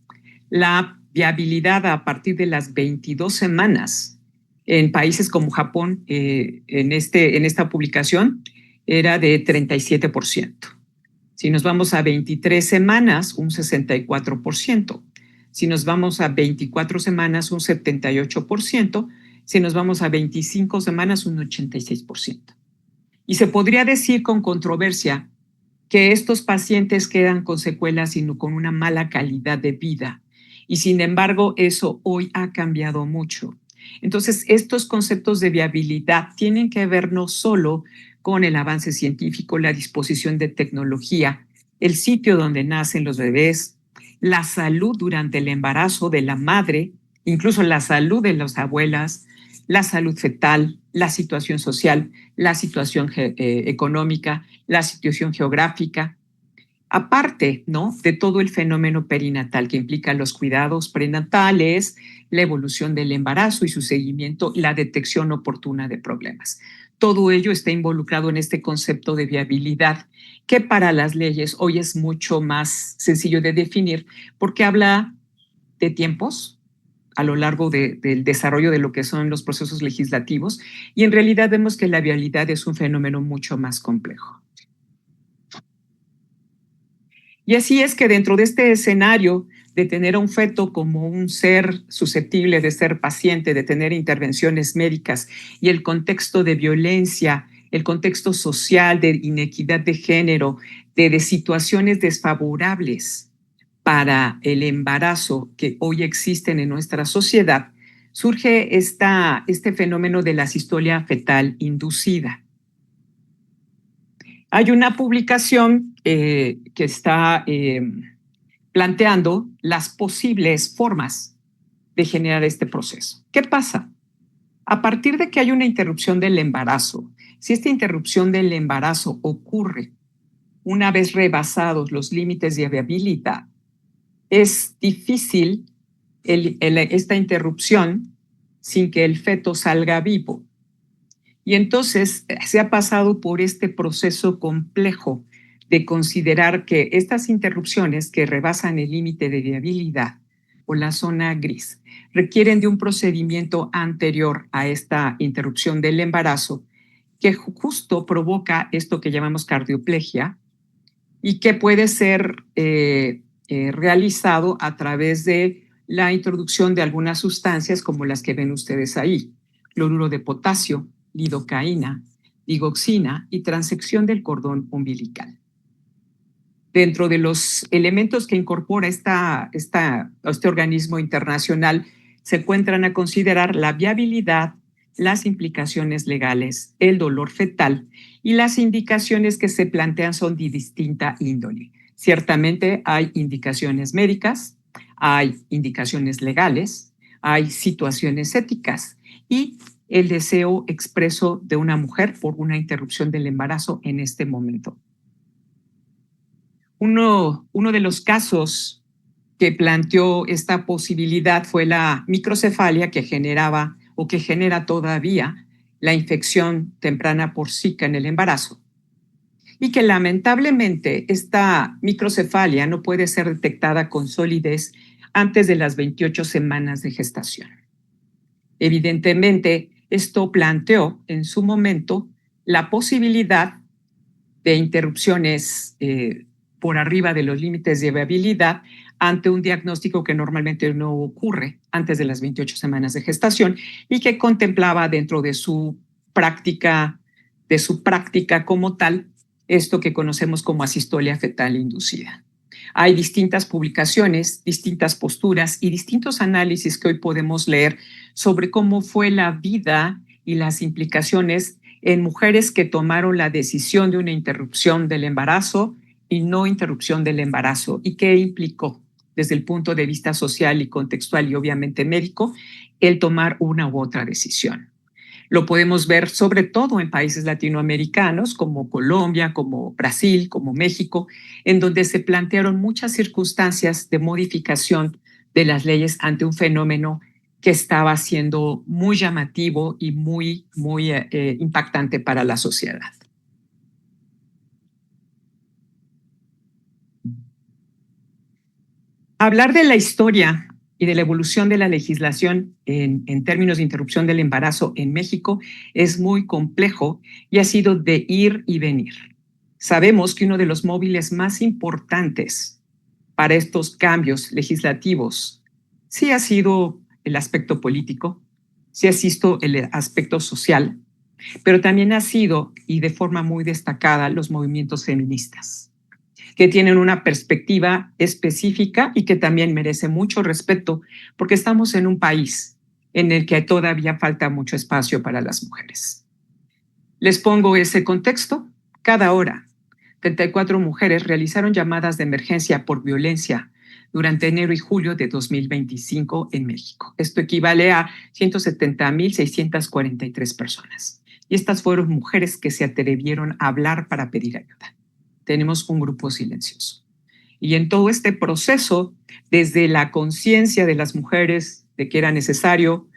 la viabilidad a partir de las 22 semanas en países como Japón, en esta publicación, era de 37%. Si nos vamos a 23 semanas, un 64%. Si nos vamos a 24 semanas, un 78%. Si nos vamos a 25 semanas, un 86%. Y se podría decir con controversia que estos pacientes quedan con secuelas y con una mala calidad de vida. Y sin embargo, eso hoy ha cambiado mucho. Entonces, estos conceptos de viabilidad tienen que ver no solo con el avance científico, la disposición de tecnología, el sitio donde nacen los bebés, la salud durante el embarazo de la madre, incluso la salud de las abuelas, la salud fetal, la situación social, la situación económica, la situación geográfica, aparte, ¿no?, de todo el fenómeno perinatal que implica los cuidados prenatales, la evolución del embarazo y su seguimiento, la detección oportuna de problemas. Todo ello está involucrado en este concepto de viabilidad, que para las leyes hoy es mucho más sencillo de definir porque habla de tiempos a lo largo del desarrollo de lo que son los procesos legislativos, y en realidad vemos que la viabilidad es un fenómeno mucho más complejo. Y así es que dentro de este escenario de tener a un feto como un ser susceptible de ser paciente, de tener intervenciones médicas, y el contexto de violencia, el contexto social de inequidad de género, de situaciones desfavorables para el embarazo que hoy existen en nuestra sociedad, surge este fenómeno de la sistolia fetal inducida. Hay una publicación que está planteando las posibles formas de generar este proceso. ¿Qué pasa? A partir de que hay una interrupción del embarazo, si esta interrupción del embarazo ocurre una vez rebasados los límites de viabilidad, es difícil esta interrupción sin que el feto salga vivo. Y entonces se ha pasado por este proceso complejo de considerar que estas interrupciones que rebasan el límite de viabilidad o la zona gris requieren de un procedimiento anterior a esta interrupción del embarazo que justo provoca esto que llamamos cardioplegia y que puede ser realizado a través de la introducción de algunas sustancias como las que ven ustedes ahí, cloruro de potasio, lidocaína, digoxina y transección del cordón umbilical. Dentro de los elementos que incorpora este organismo internacional se encuentran a considerar la viabilidad, las implicaciones legales, el dolor fetal y las indicaciones que se plantean son de distinta índole. Ciertamente hay indicaciones médicas, hay indicaciones legales, hay situaciones éticas y el deseo expreso de una mujer por una interrupción del embarazo en este momento. Uno de los casos que planteó esta posibilidad fue la microcefalia que generaba o que genera todavía la infección temprana por Zika en el embarazo y que lamentablemente esta microcefalia no puede ser detectada con solidez antes de las 28 semanas de gestación. Evidentemente, esto planteó en su momento la posibilidad de interrupciones por arriba de los límites de viabilidad ante un diagnóstico que normalmente no ocurre antes de las 28 semanas de gestación y que contemplaba dentro de su práctica como tal esto que conocemos como asistolia fetal inducida. Hay distintas publicaciones, distintas posturas y distintos análisis que hoy podemos leer sobre cómo fue la vida y las implicaciones en mujeres que tomaron la decisión de una interrupción del embarazo y no interrupción del embarazo y qué implicó desde el punto de vista social y contextual y obviamente médico el tomar una u otra decisión. Lo podemos ver sobre todo en países latinoamericanos como Colombia, como Brasil, como México, en donde se plantearon muchas circunstancias de modificación de las leyes ante un fenómeno que estaba siendo muy llamativo y muy impactante para la sociedad. Hablar de la historia y de la evolución de la legislación en términos de interrupción del embarazo en México es muy complejo y ha sido de ir y venir. Sabemos que uno de los móviles más importantes para estos cambios legislativos sí ha sido el aspecto político, sí ha sido el aspecto social, pero también ha sido, y de forma muy destacada, los movimientos feministas, que tienen una perspectiva específica y que también merece mucho respeto, porque estamos en un país en el que todavía falta mucho espacio para las mujeres. Les pongo ese contexto. Cada hora, 34 mujeres realizaron llamadas de emergencia por violencia durante enero y julio de 2025 en México. Esto equivale a 170,643 personas. Y estas fueron mujeres que se atrevieron a hablar para pedir ayuda. Tenemos un grupo silencioso. Y en todo este proceso, desde la conciencia de las mujeres de que era necesario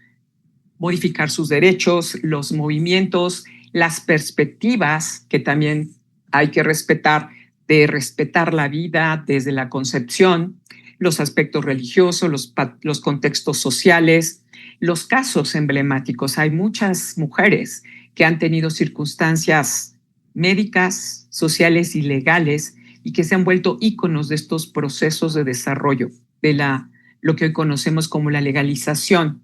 modificar sus derechos, los movimientos, las perspectivas que también hay que respetar, de respetar la vida desde la concepción, los aspectos religiosos, los contextos sociales, los casos emblemáticos. Hay muchas mujeres que han tenido circunstancias médicas, sociales y legales y que se han vuelto íconos de estos procesos de desarrollo de lo que hoy conocemos como la legalización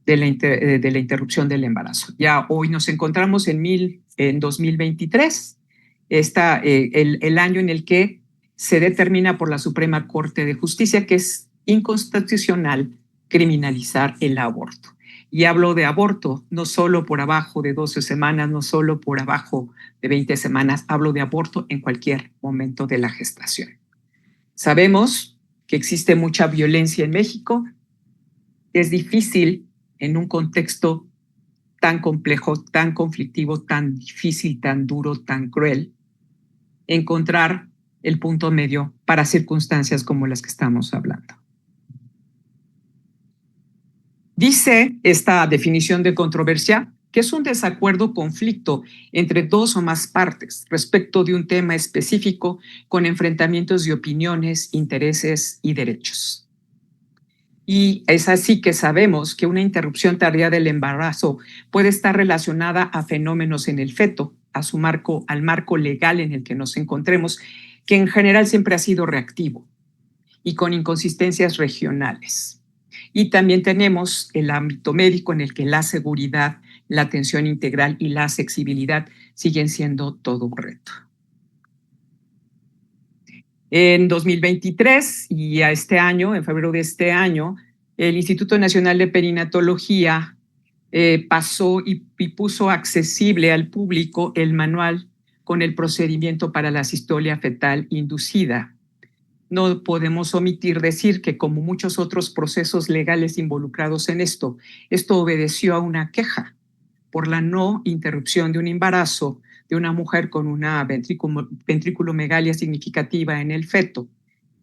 de la interrupción del embarazo. Ya hoy nos encontramos en 2023, el año en el que se determina por la Suprema Corte de Justicia que es inconstitucional criminalizar el aborto. Y hablo de aborto no solo por abajo de 12 semanas, no solo por abajo de 20 semanas, hablo de aborto en cualquier momento de la gestación. Sabemos que existe mucha violencia en México, que es difícil en un contexto tan complejo, tan conflictivo, tan difícil, tan duro, tan cruel, encontrar el punto medio para circunstancias como las que estamos hablando. Dice esta definición de controversia que es un desacuerdo o conflicto entre dos o más partes respecto de un tema específico con enfrentamientos de opiniones, intereses y derechos. Y es así que sabemos que una interrupción tardía del embarazo puede estar relacionada a fenómenos en el feto, al marco legal en el que nos encontremos, que en general siempre ha sido reactivo y con inconsistencias regionales. Y también tenemos el ámbito médico en el que la seguridad, la atención integral y la accesibilidad siguen siendo todo un reto. En 2023 y a este año, en febrero de este año, el Instituto Nacional de Perinatología pasó y puso accesible al público el manual con el procedimiento para la sistolia fetal inducida. No podemos omitir decir que, como muchos otros procesos legales involucrados en esto obedeció a una queja por la no interrupción de un embarazo de una mujer con una ventriculomegalia significativa en el feto,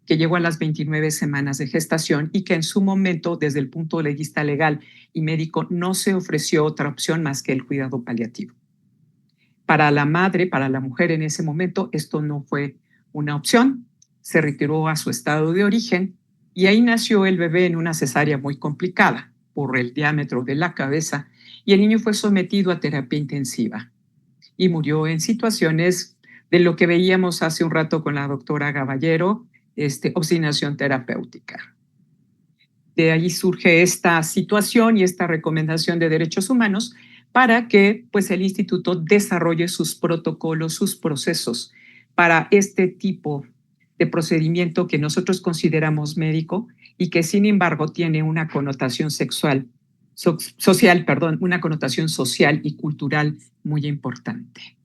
que llegó a las 29 semanas de gestación y que en su momento, desde el punto de vista legal y médico, no se ofreció otra opción más que el cuidado paliativo. Para la madre, para la mujer en ese momento, esto no fue una opción. Se retiró a su estado de origen y ahí nació el bebé en una cesárea muy complicada por el diámetro de la cabeza, y el niño fue sometido a terapia intensiva y murió en situaciones de lo que veíamos hace un rato con la doctora Gaballero, obstinación terapéutica. De ahí surge esta situación y esta recomendación de derechos humanos para que pues, el instituto desarrolle sus protocolos, sus procesos para este tipo de procedimiento que nosotros consideramos médico y que sin embargo tiene una connotación una connotación social y cultural muy importante.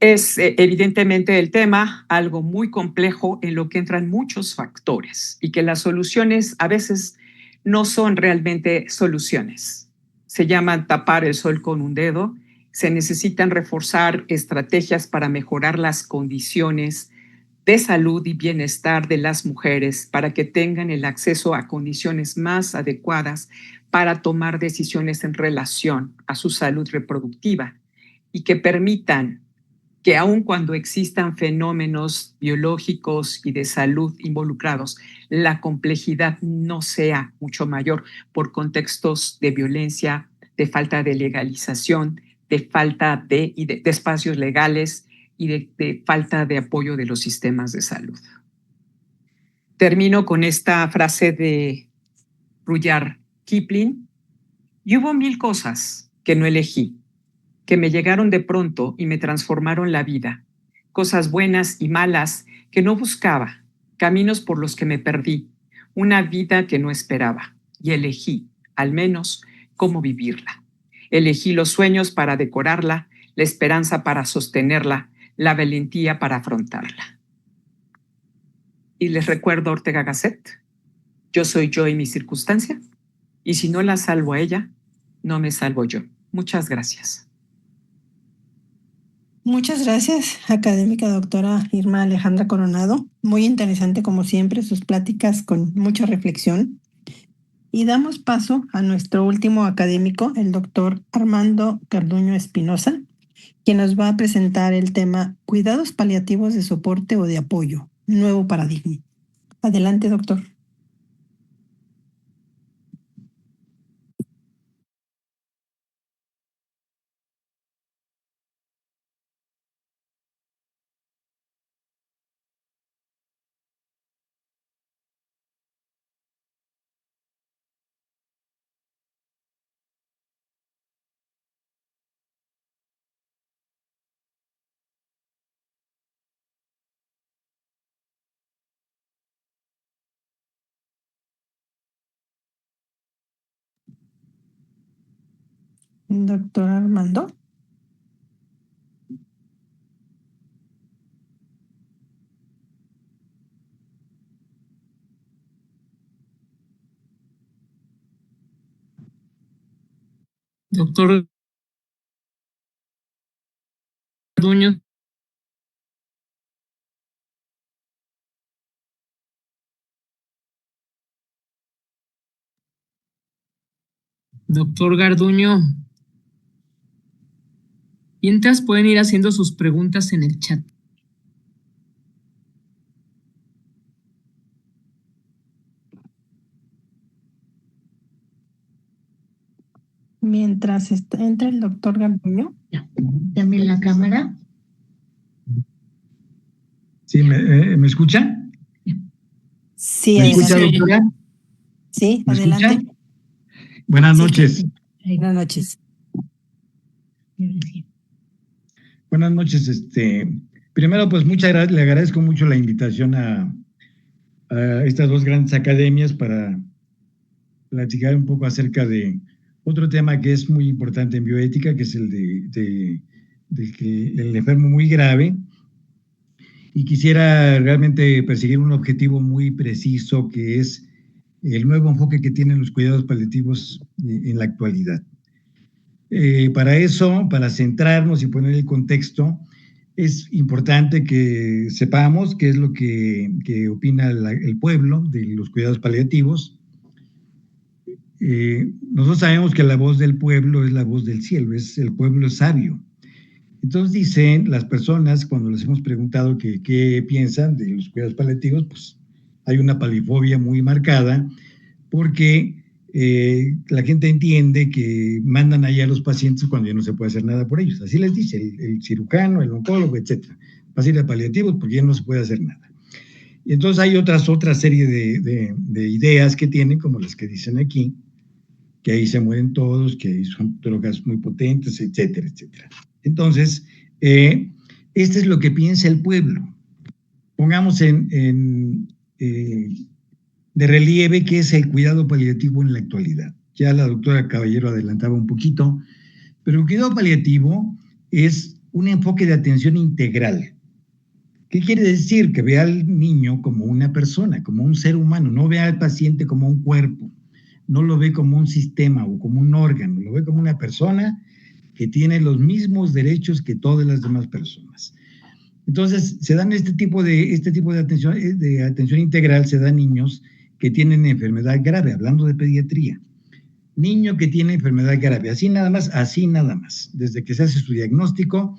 Es evidentemente el tema algo muy complejo en lo que entran muchos factores y que las soluciones a veces no son realmente soluciones. Se llaman tapar el sol con un dedo. Se necesitan reforzar estrategias para mejorar las condiciones de salud y bienestar de las mujeres para que tengan el acceso a condiciones más adecuadas para tomar decisiones en relación a su salud reproductiva y que permitan que aun cuando existan fenómenos biológicos y de salud involucrados, la complejidad no sea mucho mayor por contextos de violencia, de falta de legalización, de falta de espacios legales y de falta de apoyo de los sistemas de salud. Termino con esta frase de Rudyard Kipling: y hubo 1000 cosas que no elegí, que me llegaron de pronto y me transformaron la vida, cosas buenas y malas que no buscaba, caminos por los que me perdí, una vida que no esperaba, y elegí, al menos, cómo vivirla. Elegí los sueños para decorarla, la esperanza para sostenerla, la valentía para afrontarla. Y les recuerdo a Ortega Gasset: yo soy yo y mi circunstancia, y si no la salvo a ella, no me salvo yo. Muchas gracias. Muchas gracias, académica doctora Irma Alejandra Coronado. Muy interesante, como siempre, sus pláticas con mucha reflexión. Y damos paso a nuestro último académico, el doctor Armando Carduño Espinosa, quien nos va a presentar el tema Cuidados paliativos de soporte o de apoyo, nuevo paradigma. Adelante, doctor. Doctor Armando. Doctor Garduño. Doctor Garduño. Mientras pueden ir haciendo sus preguntas en el chat. Mientras entra el doctor Garduño. También la cámara. Sí, ¿me escucha? Sí, ¿Me escucha, adelante. doctora? Sí, ¿Me adelante. escucha? Buenas Sí, noches. Buenas noches. Buenas noches. Primero, pues muchas gracias, le agradezco mucho la invitación a estas dos grandes academias para platicar un poco acerca de otro tema que es muy importante en bioética, que es el de que el enfermo muy grave. Y quisiera realmente perseguir un objetivo muy preciso, que es el nuevo enfoque que tienen los cuidados paliativos en la actualidad. Para eso, para centrarnos y poner el contexto, es importante que sepamos qué es lo que opina el pueblo de los cuidados paliativos. Nosotros sabemos que la voz del pueblo es la voz del cielo, el pueblo es sabio. Entonces dicen las personas, cuando les hemos preguntado qué piensan de los cuidados paliativos, pues hay una palifobia muy marcada, porque la gente entiende que mandan allá a los pacientes cuando ya no se puede hacer nada por ellos. Así les dice el cirujano, el oncólogo, etcétera. Vas a ir a paliativos porque ya no se puede hacer nada. Y entonces hay otra serie de ideas que tienen, como las que dicen aquí, que ahí se mueren todos, que ahí son drogas muy potentes, etcétera, etcétera. Entonces, este es lo que piensa el pueblo. Pongamos de relieve qué es el cuidado paliativo en la actualidad. Ya la doctora Caballero adelantaba un poquito, pero el cuidado paliativo es un enfoque de atención integral. ¿Qué quiere decir? Que vea al niño como una persona, como un ser humano, no vea al paciente como un cuerpo, no lo ve como un sistema o como un órgano, lo ve como una persona que tiene los mismos derechos que todas las demás personas. Entonces, se dan este tipo de atención integral, se da a niños que tienen enfermedad grave, hablando de pediatría. Niño que tiene enfermedad grave, así nada más, desde que se hace su diagnóstico,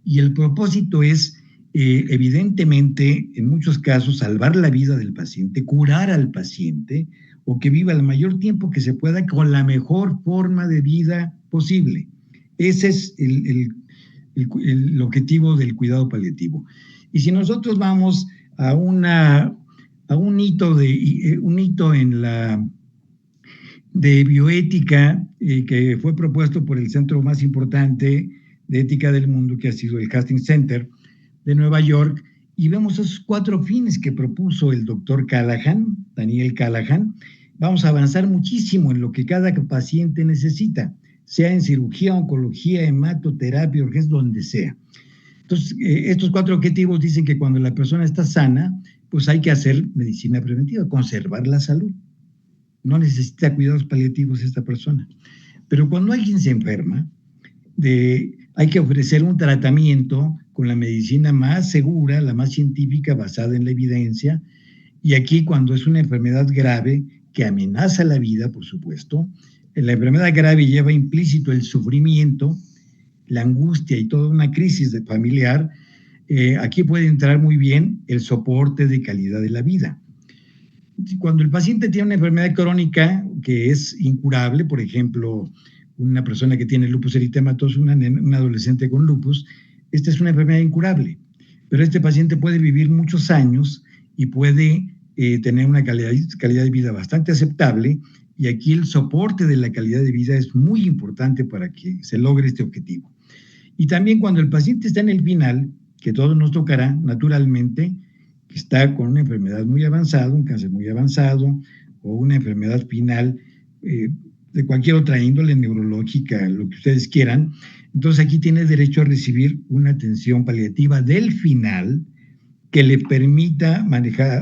y el propósito es, evidentemente, en muchos casos, salvar la vida del paciente, curar al paciente, o que viva el mayor tiempo que se pueda con la mejor forma de vida posible. Ese es el objetivo del cuidado paliativo. Y si nosotros vamos a un hito de bioética que fue propuesto por el centro más importante de ética del mundo, que ha sido el Hastings Center de Nueva York, y vemos esos 4 fines que propuso el doctor Callahan, Daniel Callahan, vamos a avanzar muchísimo en lo que cada paciente necesita, sea en cirugía, oncología, hematoterapia, urgencia, donde sea. Entonces, estos 4 objetivos dicen que cuando la persona está sana, pues hay que hacer medicina preventiva, conservar la salud. No necesita cuidados paliativos esta persona. Pero cuando alguien se enferma, hay que ofrecer un tratamiento con la medicina más segura, la más científica, basada en la evidencia. Y aquí, cuando es una enfermedad grave que amenaza la vida, por supuesto, la enfermedad grave lleva implícito el sufrimiento, la angustia y toda una crisis familiar. Aquí puede entrar muy bien el soporte de calidad de la vida. Cuando el paciente tiene una enfermedad crónica que es incurable, por ejemplo, una persona que tiene lupus eritematoso, un adolescente con lupus, esta es una enfermedad incurable, pero este paciente puede vivir muchos años y puede tener una calidad de vida bastante aceptable, y aquí el soporte de la calidad de vida es muy importante para que se logre este objetivo. Y también cuando el paciente está en el final, que todos nos tocará naturalmente, que está con una enfermedad muy avanzada, un cáncer muy avanzado, o una enfermedad final de cualquier otra índole, neurológica, lo que ustedes quieran, entonces aquí tiene derecho a recibir una atención paliativa del final que le permita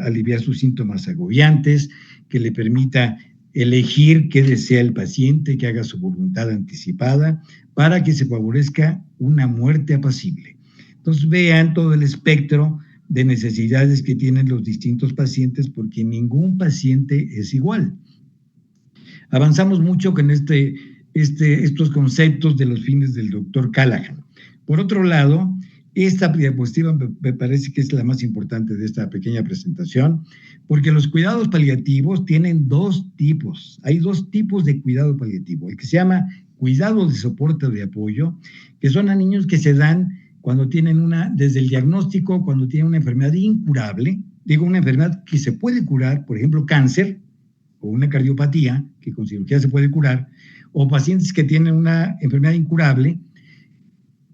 aliviar sus síntomas agobiantes, que le permita elegir qué desea el paciente, que haga su voluntad anticipada para que se favorezca una muerte apacible. Entonces vean todo el espectro de necesidades que tienen los distintos pacientes, porque ningún paciente es igual. Avanzamos mucho con estos conceptos de los fines del doctor Callahan. Por otro lado, esta diapositiva me parece que es la más importante de esta pequeña presentación, porque los cuidados paliativos tienen dos tipos. Hay dos tipos de cuidado paliativo. El que se llama cuidado de soporte o de apoyo, que son a niños que se dan cuando tienen desde el diagnóstico, cuando tienen una enfermedad incurable, digo una enfermedad que se puede curar, por ejemplo, cáncer o una cardiopatía, que con cirugía se puede curar, o pacientes que tienen una enfermedad incurable,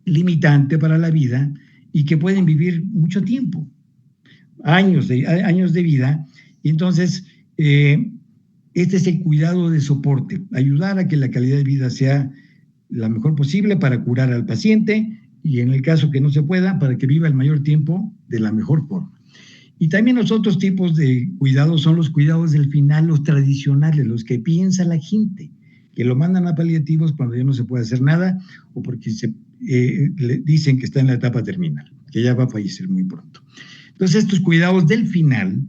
limitante para la vida y que pueden vivir mucho tiempo, años de vida. Y entonces, este es el cuidado de soporte, ayudar a que la calidad de vida sea la mejor posible para curar al paciente y en el caso que no se pueda, para que viva el mayor tiempo de la mejor forma. Y también los otros tipos de cuidados son los cuidados del final, los tradicionales, los que piensa la gente, que lo mandan a paliativos cuando ya no se puede hacer nada o porque le dicen que está en la etapa terminal, que ya va a fallecer muy pronto. Entonces, estos cuidados del final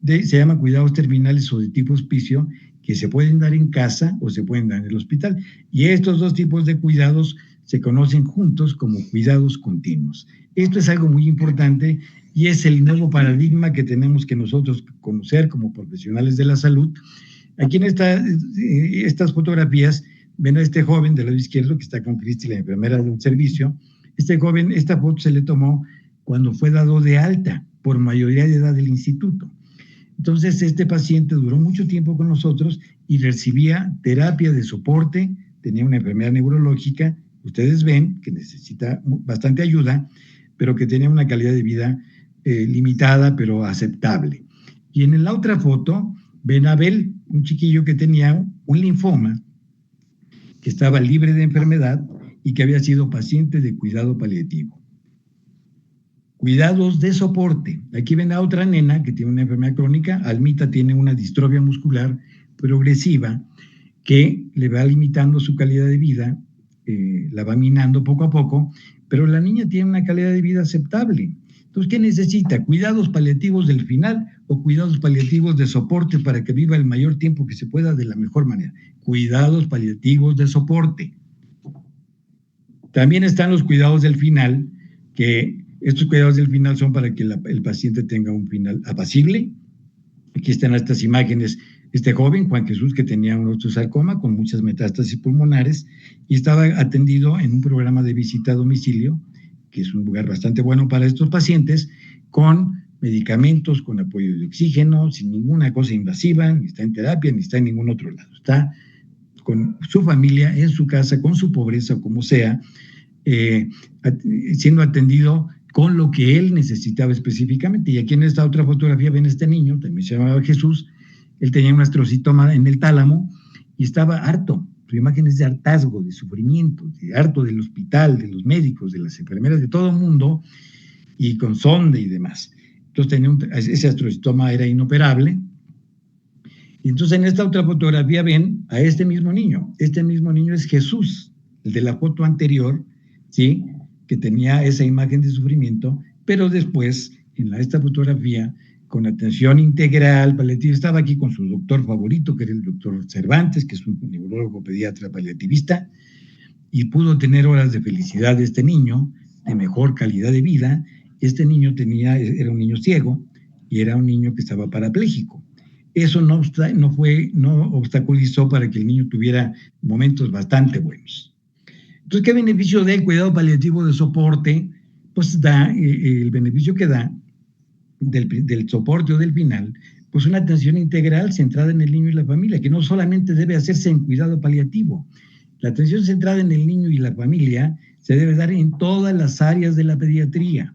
se llaman cuidados terminales o de tipo hospicio, que se pueden dar en casa o se pueden dar en el hospital. Y estos dos tipos de cuidados se conocen juntos como cuidados continuos. Esto es algo muy importante y es el nuevo paradigma que tenemos que nosotros conocer como profesionales de la salud. Aquí en estas fotografías ven a este joven del lado izquierdo que está con Cristi, la enfermera del servicio. Este joven, esta foto se le tomó cuando fue dado de alta por mayoría de edad del instituto. Entonces, este paciente duró mucho tiempo con nosotros y recibía terapia de soporte, tenía una enfermedad neurológica, ustedes ven que necesita bastante ayuda, pero que tenía una calidad de vida limitada, pero aceptable. Y en la otra foto ven a Abel, un chiquillo que tenía un linfoma, que estaba libre de enfermedad y que había sido paciente de cuidado paliativo. Cuidados de soporte. Aquí ven a otra nena que tiene una enfermedad crónica. Almita tiene una distrofia muscular progresiva que le va limitando su calidad de vida, la va minando poco a poco, pero la niña tiene una calidad de vida aceptable. Entonces, ¿qué necesita? ¿Cuidados paliativos del final o cuidados paliativos de soporte para que viva el mayor tiempo que se pueda de la mejor manera? Cuidados paliativos de soporte. También están los cuidados del final, que estos cuidados del final son para que el paciente tenga un final apacible. Aquí están estas imágenes. Este joven, Juan Jesús, que tenía un osteosarcoma con muchas metástasis pulmonares y estaba atendido en un programa de visita a domicilio, que es un lugar bastante bueno para estos pacientes, con medicamentos, con apoyo de oxígeno, sin ninguna cosa invasiva, ni está en terapia, ni está en ningún otro lado. Está con su familia, en su casa, con su pobreza, como sea, siendo atendido con lo que él necesitaba específicamente. Y aquí en esta otra fotografía ven a este niño, también se llamaba Jesús. Él tenía un astrocitoma en el tálamo y estaba harto. Su imagen es de hartazgo, de sufrimiento, harto del hospital, de los médicos, de las enfermeras, de todo el mundo, y con sonda y demás. Entonces ese astrocitoma era inoperable. Y entonces en esta otra fotografía ven a este mismo niño. Este mismo niño es Jesús, el de la foto anterior, ¿sí?, que tenía esa imagen de sufrimiento, pero después, en esta fotografía, con atención integral paliativa, estaba aquí con su doctor favorito, que era el doctor Cervantes, que es un neurólogo pediatra paliativista, y pudo tener horas de felicidad de este niño, de mejor calidad de vida. Este niño era un niño ciego y era un niño que estaba parapléjico. Eso no obstaculizó para que el niño tuviera momentos bastante buenos. Entonces, ¿qué beneficio da el cuidado paliativo de soporte? Pues da el beneficio que da del soporte o del final, pues una atención integral centrada en el niño y la familia, que no solamente debe hacerse en cuidado paliativo. La atención centrada en el niño y la familia se debe dar en todas las áreas de la pediatría.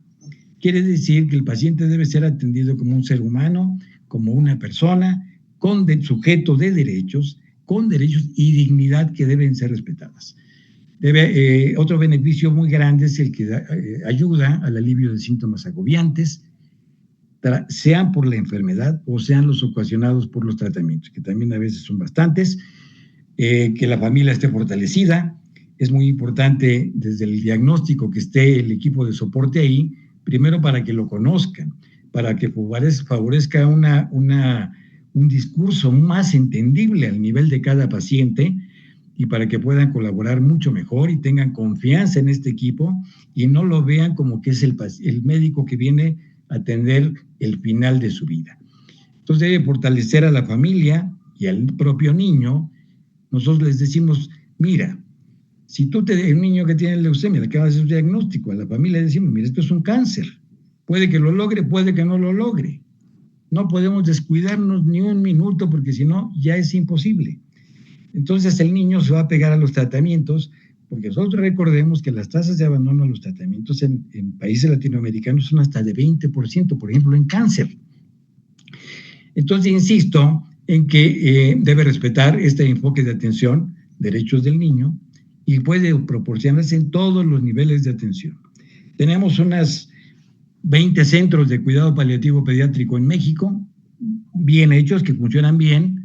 Quiere decir que el paciente debe ser atendido como un ser humano, como una persona, sujeto de derechos, con derechos y dignidad que deben ser respetadas. Otro beneficio muy grande es el que ayuda al alivio de síntomas agobiantes. sean por la enfermedad o sean los ocasionados por los tratamientos, que también a veces son bastantes, que la familia esté fortalecida. Es muy importante desde el diagnóstico que esté el equipo de soporte ahí, primero para que lo conozcan, para que favorezca un discurso más entendible al nivel de cada paciente y para que puedan colaborar mucho mejor y tengan confianza en este equipo y no lo vean como que es el médico que viene a atender el final de su vida. Entonces debe fortalecer a la familia y al propio niño. Nosotros les decimos, mira, si un niño que tiene leucemia, le acaba de hacer un diagnóstico, a la familia le decimos, mira, esto es un cáncer. Puede que lo logre, puede que no lo logre. No podemos descuidarnos ni un minuto porque si no, ya es imposible. Entonces el niño se va a pegar a los tratamientos porque nosotros recordemos que las tasas de abandono a los tratamientos en países latinoamericanos son hasta de 20%, por ejemplo, en cáncer. Entonces, insisto en que debe respetar este enfoque de atención, derechos del niño, y puede proporcionarse en todos los niveles de atención. Tenemos unas 20 centros de cuidado paliativo pediátrico en México, bien hechos, que funcionan bien,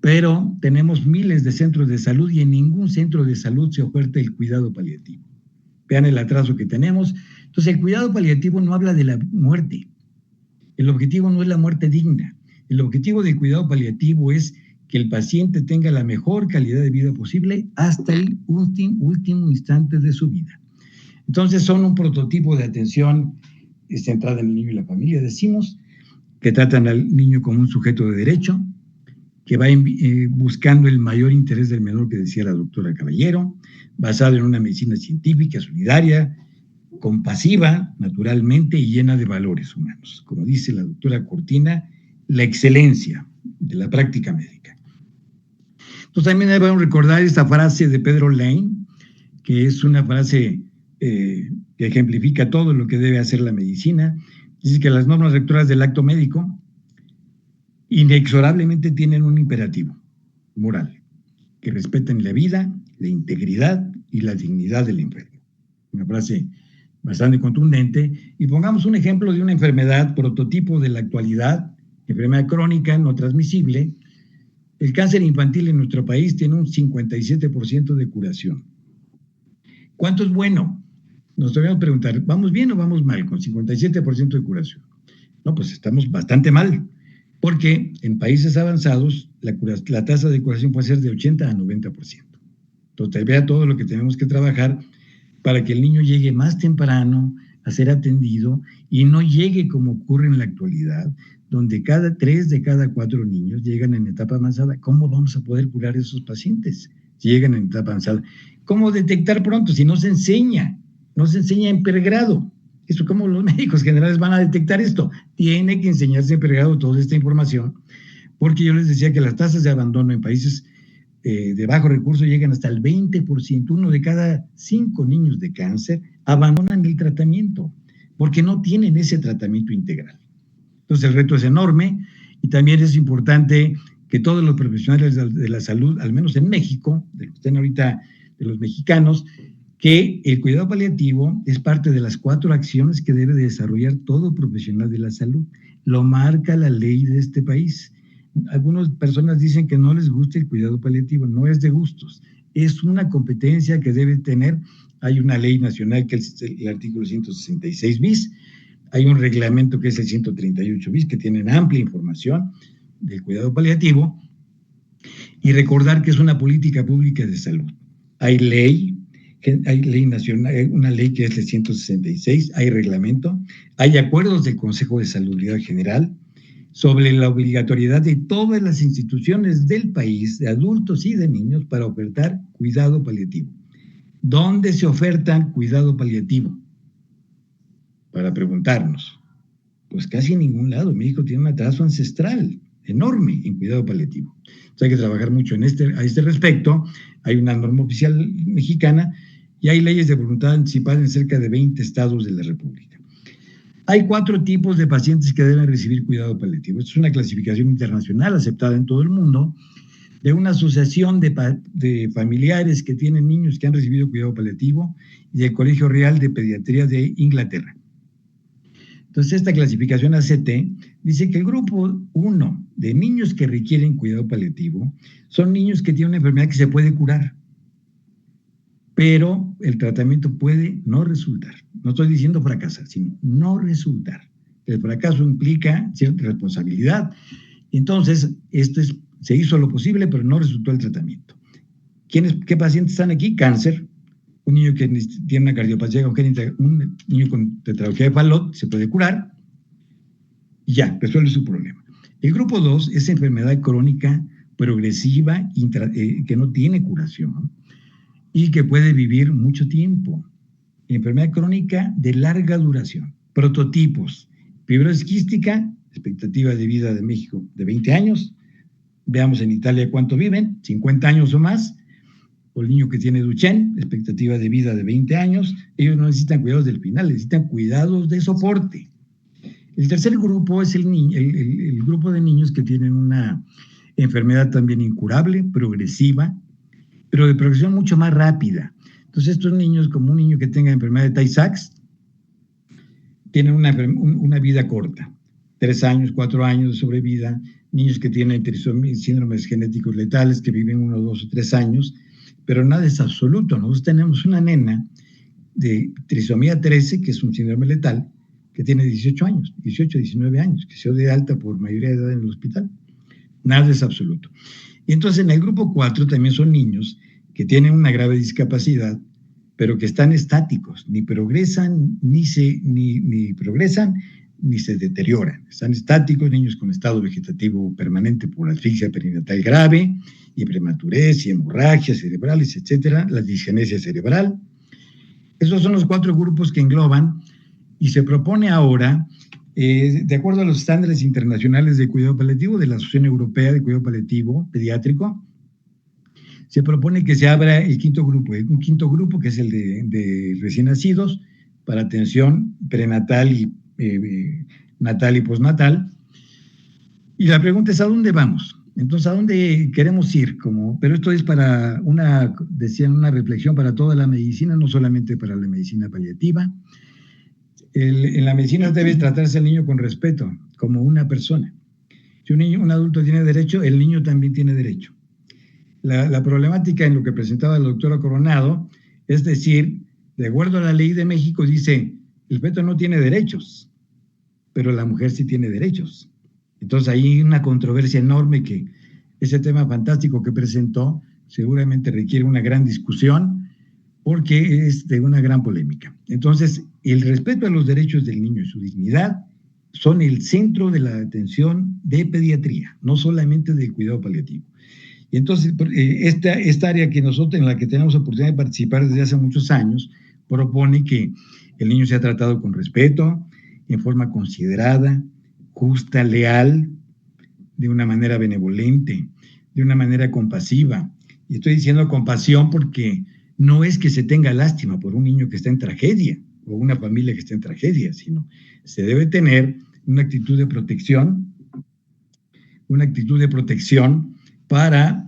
pero tenemos miles de centros de salud y en ningún centro de salud se oferta el cuidado paliativo. Vean el atraso que tenemos. Entonces, el cuidado paliativo no habla de la muerte. El objetivo no es la muerte digna. El objetivo del cuidado paliativo es que el paciente tenga la mejor calidad de vida posible hasta el último instante de su vida. Entonces, son un prototipo de atención centrada en el niño y la familia. Decimos que tratan al niño como un sujeto de derecho, que va buscando el mayor interés del menor, que decía la doctora Caballero, basado en una medicina científica, solidaria, compasiva, naturalmente, y llena de valores humanos. Como dice la doctora Cortina, la excelencia de la práctica médica. Entonces también debemos recordar esta frase de Pedro Lane, que es una frase que ejemplifica todo lo que debe hacer la medicina. Dice que las normas rectoras del acto médico inexorablemente tienen un imperativo moral, que respeten la vida, la integridad y la dignidad del enfermo. Una frase bastante contundente. Y pongamos un ejemplo de una enfermedad prototipo de la actualidad, enfermedad crónica no transmisible. El cáncer infantil en nuestro país tiene un 57% de curación. ¿Cuánto es bueno? Nos debemos preguntar, ¿vamos bien o vamos mal con 57% de curación? No, pues estamos bastante mal, porque en países avanzados la tasa de curación puede ser de 80 a 90%. Entonces, vea todo lo que tenemos que trabajar para que el niño llegue más temprano a ser atendido y no llegue como ocurre en la actualidad, donde 3 de cada 4 niños llegan en etapa avanzada. ¿Cómo vamos a poder curar a esos pacientes si llegan en etapa avanzada? ¿Cómo detectar pronto si no se enseña? No se enseña en pregrado. ¿Eso cómo los médicos generales van a detectar esto? Tiene que enseñarse en pregrado toda esta información, porque yo les decía que las tasas de abandono en países de bajo recurso llegan hasta el 20%. 1 de cada 5 niños de cáncer abandonan el tratamiento, porque no tienen ese tratamiento integral. Entonces el reto es enorme y también es importante que todos los profesionales de la salud, al menos en México, de los que estén ahorita, de los mexicanos, que el cuidado paliativo es parte de las 4 acciones que debe de desarrollar todo profesional de la salud. Lo marca la ley de este país. Algunas personas dicen que no les gusta el cuidado paliativo, no es de gustos, es una competencia que debe tener. Hay una ley nacional que es el artículo 166 bis, hay un reglamento que es el 138 bis, que tienen amplia información del cuidado paliativo, y recordar que es una política pública de salud. Hay ley nacional, una ley que es el 166, hay reglamento, hay acuerdos del Consejo de Salubridad General sobre la obligatoriedad de todas las instituciones del país, de adultos y de niños, para ofertar cuidado paliativo. ¿Dónde se oferta cuidado paliativo? Para preguntarnos. Pues casi en ningún lado. México tiene un atraso ancestral enorme en cuidado paliativo. Entonces hay que trabajar mucho a este respecto. Hay una norma oficial mexicana y hay leyes de voluntad anticipada en cerca de 20 estados de la República. Hay 4 tipos de pacientes que deben recibir cuidado paliativo. Esto es una clasificación internacional aceptada en todo el mundo, de una asociación de familiares que tienen niños que han recibido cuidado paliativo y del Colegio Real de Pediatría de Inglaterra. Entonces, esta clasificación ACT dice que el grupo 1 de niños que requieren cuidado paliativo son niños que tienen una enfermedad que se puede curar, pero el tratamiento puede no resultar. No estoy diciendo fracasar, sino no resultar. El fracaso implica cierta responsabilidad. Entonces, se hizo lo posible, pero no resultó el tratamiento. ¿Qué pacientes están aquí? Cáncer. Un niño que tiene una cardiopatía congénita, un niño con tetralogía de Fallot, se puede curar y ya, resuelve su problema. El grupo 2 es enfermedad crónica progresiva que no tiene curación y que puede vivir mucho tiempo. Enfermedad crónica de larga duración. Prototipos: fibrosis quística, expectativa de vida de México de 20 años. Veamos en Italia cuánto viven, 50 años o más. O el niño que tiene Duchenne, expectativa de vida de 20 años, ellos no necesitan cuidados del final, necesitan cuidados de soporte. El tercer grupo es el grupo de niños que tienen una enfermedad también incurable, progresiva, pero de progresión mucho más rápida. Entonces, estos niños, como un niño que tenga enfermedad de Tay-Sachs, tienen una vida corta, 3 años, 4 años de sobrevida. Niños que tienen síndromes genéticos letales, que viven 1, 2 o 3 años, pero nada es absoluto. Nosotros tenemos una nena de trisomía 13, que es un síndrome letal, que tiene 18 años, 18, 19 años, que se dio de alta por mayoría de edad en el hospital. Nada es absoluto. Y entonces en el grupo 4 también son niños que tienen una grave discapacidad, pero que están estáticos, ni progresan, ni se deterioran. Están estáticos, niños con estado vegetativo permanente por asfixia perinatal grave, y prematurez, y hemorragias cerebrales, etcétera, la disgenesia cerebral. Esos son los 4 grupos que engloban, y se propone ahora, de acuerdo a los estándares internacionales de cuidado paliativo de la Asociación Europea de Cuidado Paliativo Pediátrico, se propone que se abra un quinto grupo que es el de recién nacidos, para atención prenatal y natal y postnatal. Y la pregunta es: ¿a dónde vamos? Entonces, ¿a dónde queremos ir? Pero esto es para una reflexión para toda la medicina, no solamente para la medicina paliativa. En la medicina debe tratarse al niño con respeto, como una persona. Si un adulto tiene derecho, el niño también tiene derecho. La problemática en lo que presentaba la doctora Coronado, es decir, de acuerdo a la ley de México, dice: el feto no tiene derechos, pero la mujer sí tiene derechos. Entonces hay una controversia enorme, que ese tema fantástico que presentó seguramente requiere una gran discusión, porque es de una gran polémica. Entonces, el respeto a los derechos del niño y su dignidad son el centro de la atención de pediatría, no solamente del cuidado paliativo. Y entonces, esta área en la que tenemos oportunidad de participar desde hace muchos años, propone que el niño sea tratado con respeto, en forma considerada, justa, leal, de una manera benevolente, de una manera compasiva. Y estoy diciendo compasión porque no es que se tenga lástima por un niño que está en tragedia o una familia que está en tragedia, sino se debe tener una actitud de protección para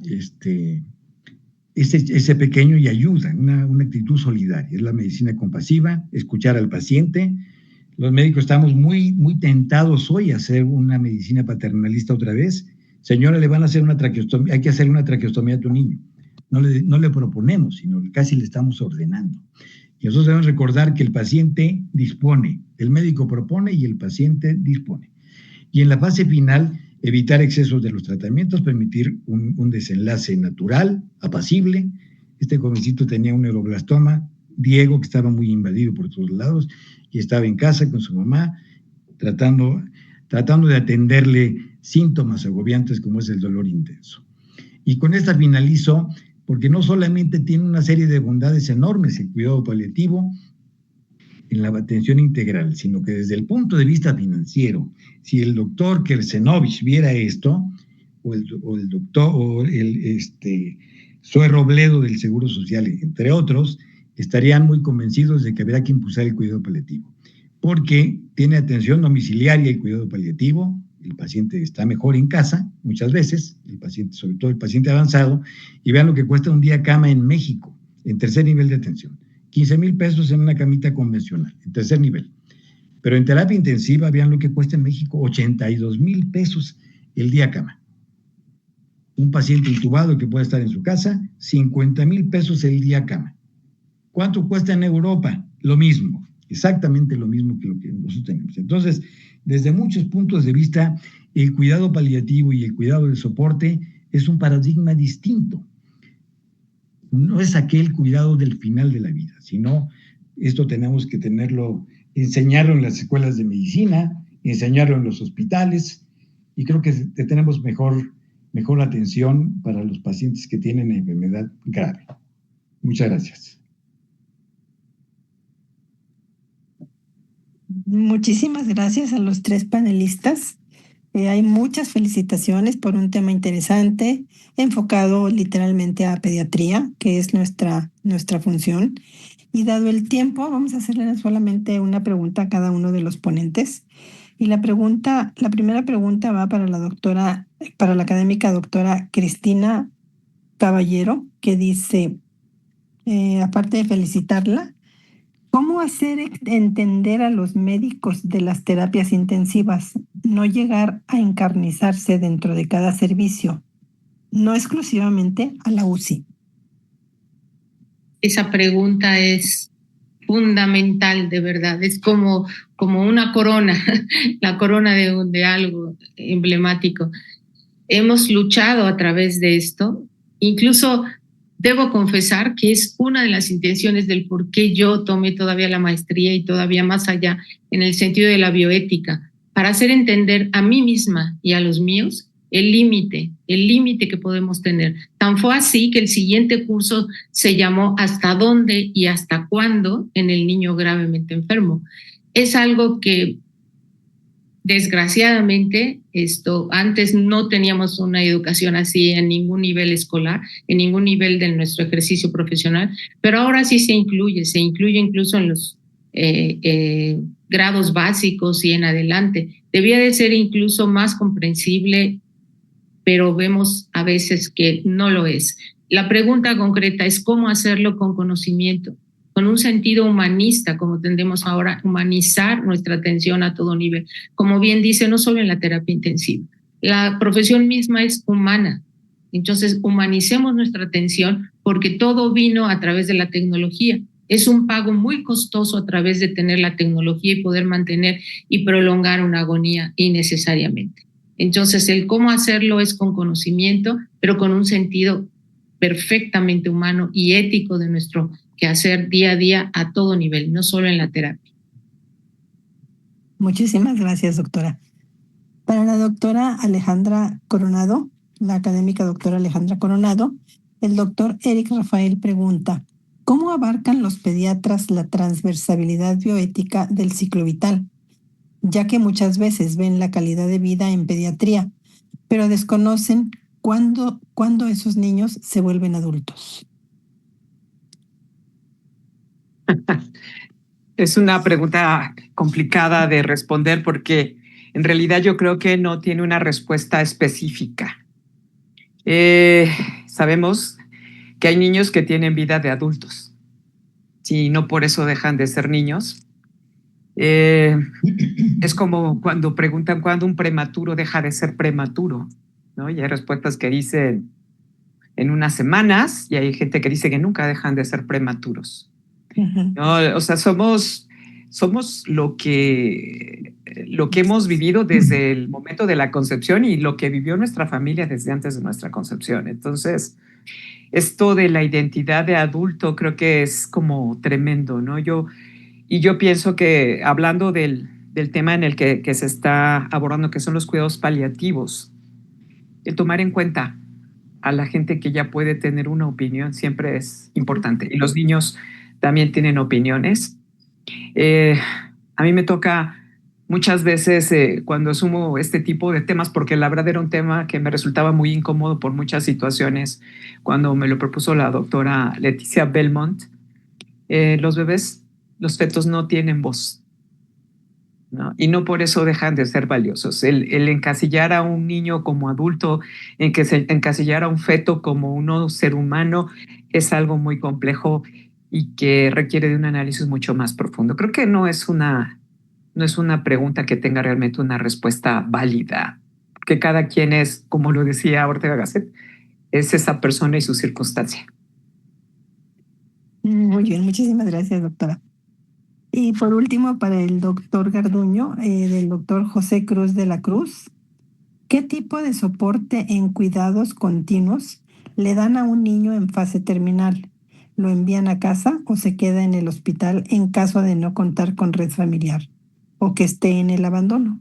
ese pequeño, y ayuda, una actitud solidaria. Es la medicina compasiva, escuchar al paciente. Los médicos estamos muy, muy tentados hoy a hacer una medicina paternalista otra vez. Señora, le van a hacer una traqueostomía, hay que hacerle una traqueostomía a tu niño. No le proponemos, sino casi le estamos ordenando. Y nosotros debemos recordar que el paciente dispone, el médico propone y el paciente dispone. Y en la fase final, evitar excesos de los tratamientos, permitir un desenlace natural, apacible. Este jovencito tenía un neuroblastoma, Diego, que estaba muy invadido por todos lados, y estaba en casa con su mamá, tratando de atenderle síntomas agobiantes como es el dolor intenso. Y con esta finalizo, porque no solamente tiene una serie de bondades enormes el cuidado paliativo en la atención integral, sino que desde el punto de vista financiero, si el doctor Kersenovich viera esto, o el doctor, Zoe Robledo del Seguro Social, entre otros, estarían muy convencidos de que habrá que impulsar el cuidado paliativo, porque tiene atención domiciliaria el cuidado paliativo. El paciente está mejor en casa, muchas veces, sobre todo el paciente avanzado, y vean lo que cuesta un día cama en México, en tercer nivel de atención. 15,000 pesos en una camita convencional, en tercer nivel. Pero en terapia intensiva, vean lo que cuesta en México, 82,000 pesos el día cama. Un paciente intubado que puede estar en su casa, 50,000 pesos el día cama. ¿Cuánto cuesta en Europa? Lo mismo, exactamente lo mismo que lo que nosotros tenemos. Entonces, desde muchos puntos de vista, el cuidado paliativo y el cuidado del soporte es un paradigma distinto. No es aquel cuidado del final de la vida, sino esto tenemos que tenerlo, enseñarlo en las escuelas de medicina, enseñarlo en los hospitales, y creo que tenemos mejor atención para los pacientes que tienen enfermedad grave. Muchas gracias. Muchísimas gracias a los tres panelistas. Hay muchas felicitaciones por un tema interesante, enfocado literalmente a pediatría, que es nuestra función. Y dado el tiempo, vamos a hacerle solamente una pregunta a cada uno de los ponentes. Y la primera pregunta va para la académica doctora Cristina Caballero, que dice, aparte de felicitarla, ¿cómo hacer entender a los médicos de las terapias intensivas no llegar a encarnizarse dentro de cada servicio, no exclusivamente a la UCI? Esa pregunta es fundamental, de verdad. Es como una corona, la corona de algo emblemático. Hemos luchado a través de esto. Incluso debo confesar que es una de las intenciones del por qué yo tomé todavía la maestría y todavía más allá en el sentido de la bioética, para hacer entender a mí misma y a los míos el límite que podemos tener. Tan fue así que el siguiente curso se llamó ¿Hasta dónde y hasta cuándo en el niño gravemente enfermo? Es algo que desgraciadamente antes no teníamos una educación así en ningún nivel escolar, en ningún nivel de nuestro ejercicio profesional, pero ahora sí se incluye incluso en los grados básicos y en adelante. Debía de ser incluso más comprensible, pero vemos a veces que no lo es. La pregunta concreta es cómo hacerlo con conocimiento, con un sentido humanista, como tendemos ahora, humanizar nuestra atención a todo nivel. Como bien dice, no solo en la terapia intensiva. La profesión misma es humana. Entonces, humanicemos nuestra atención porque todo vino a través de la tecnología. Es un pago muy costoso a través de tener la tecnología y poder mantener y prolongar una agonía innecesariamente. Entonces, el cómo hacerlo es con conocimiento, pero con un sentido perfectamente humano y ético de nuestro quehacer día a día a todo nivel, no solo en la terapia. Muchísimas gracias, doctora. Para la doctora Alejandra Coronado, la académica doctora Alejandra Coronado, el doctor Eric Rafael pregunta, ¿cómo abarcan los pediatras la transversabilidad bioética del ciclo vital? Ya que muchas veces ven la calidad de vida en pediatría, pero desconocen cuándo esos niños se vuelven adultos. Es una pregunta complicada de responder porque en realidad yo creo que no tiene una respuesta específica. Sabemos que hay niños que tienen vida de adultos, y no por eso dejan de ser niños. Es como cuando preguntan cuándo un prematuro deja de ser prematuro, ¿no? Y hay respuestas que dicen en unas semanas y hay gente que dice que nunca dejan de ser prematuros. ¿No? O sea, somos lo que hemos vivido desde el momento de la concepción y lo que vivió nuestra familia desde antes de nuestra concepción. Entonces, esto de la identidad de adulto creo que es como tremendo, ¿no? Yo pienso que hablando del tema en el que se está abordando, que son los cuidados paliativos, el tomar en cuenta a la gente que ya puede tener una opinión siempre es importante. Y los niños también tienen opiniones. A mí me toca muchas veces cuando asumo este tipo de temas, porque la verdad era un tema que me resultaba muy incómodo por muchas situaciones, cuando me lo propuso la doctora Leticia Belmont, los fetos no tienen voz, ¿no? Y no por eso dejan de ser valiosos. El encasillar a un niño como adulto, encasillar a un feto como un ser humano, es algo muy complejo y que requiere de un análisis mucho más profundo. Creo que no es una no es una pregunta que tenga realmente una respuesta válida, que cada quien es, como lo decía Ortega Gasset, es esa persona y su circunstancia. Muy bien, muchísimas gracias, doctora. Y por último, para el doctor Garduño, del doctor José Cruz de la Cruz, ¿qué tipo de soporte en cuidados continuos le dan a un niño en fase terminal? ¿Lo envían a casa o se queda en el hospital en caso de no contar con red familiar o que esté en el abandono?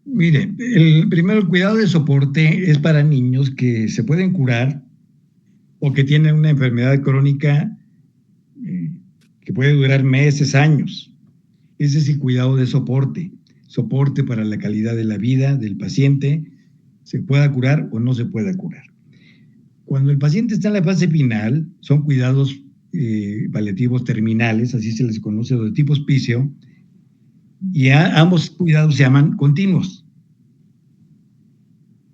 Mire, el cuidado de soporte es para niños que se pueden curar o que tienen una enfermedad crónica que puede durar meses, años. Ese es el cuidado de soporte, soporte para la calidad de la vida del paciente, se pueda curar o no se pueda curar. Cuando el paciente está en la fase final, son cuidados paliativos terminales, así se les conoce, de tipo hospicio, y ambos cuidados se llaman continuos.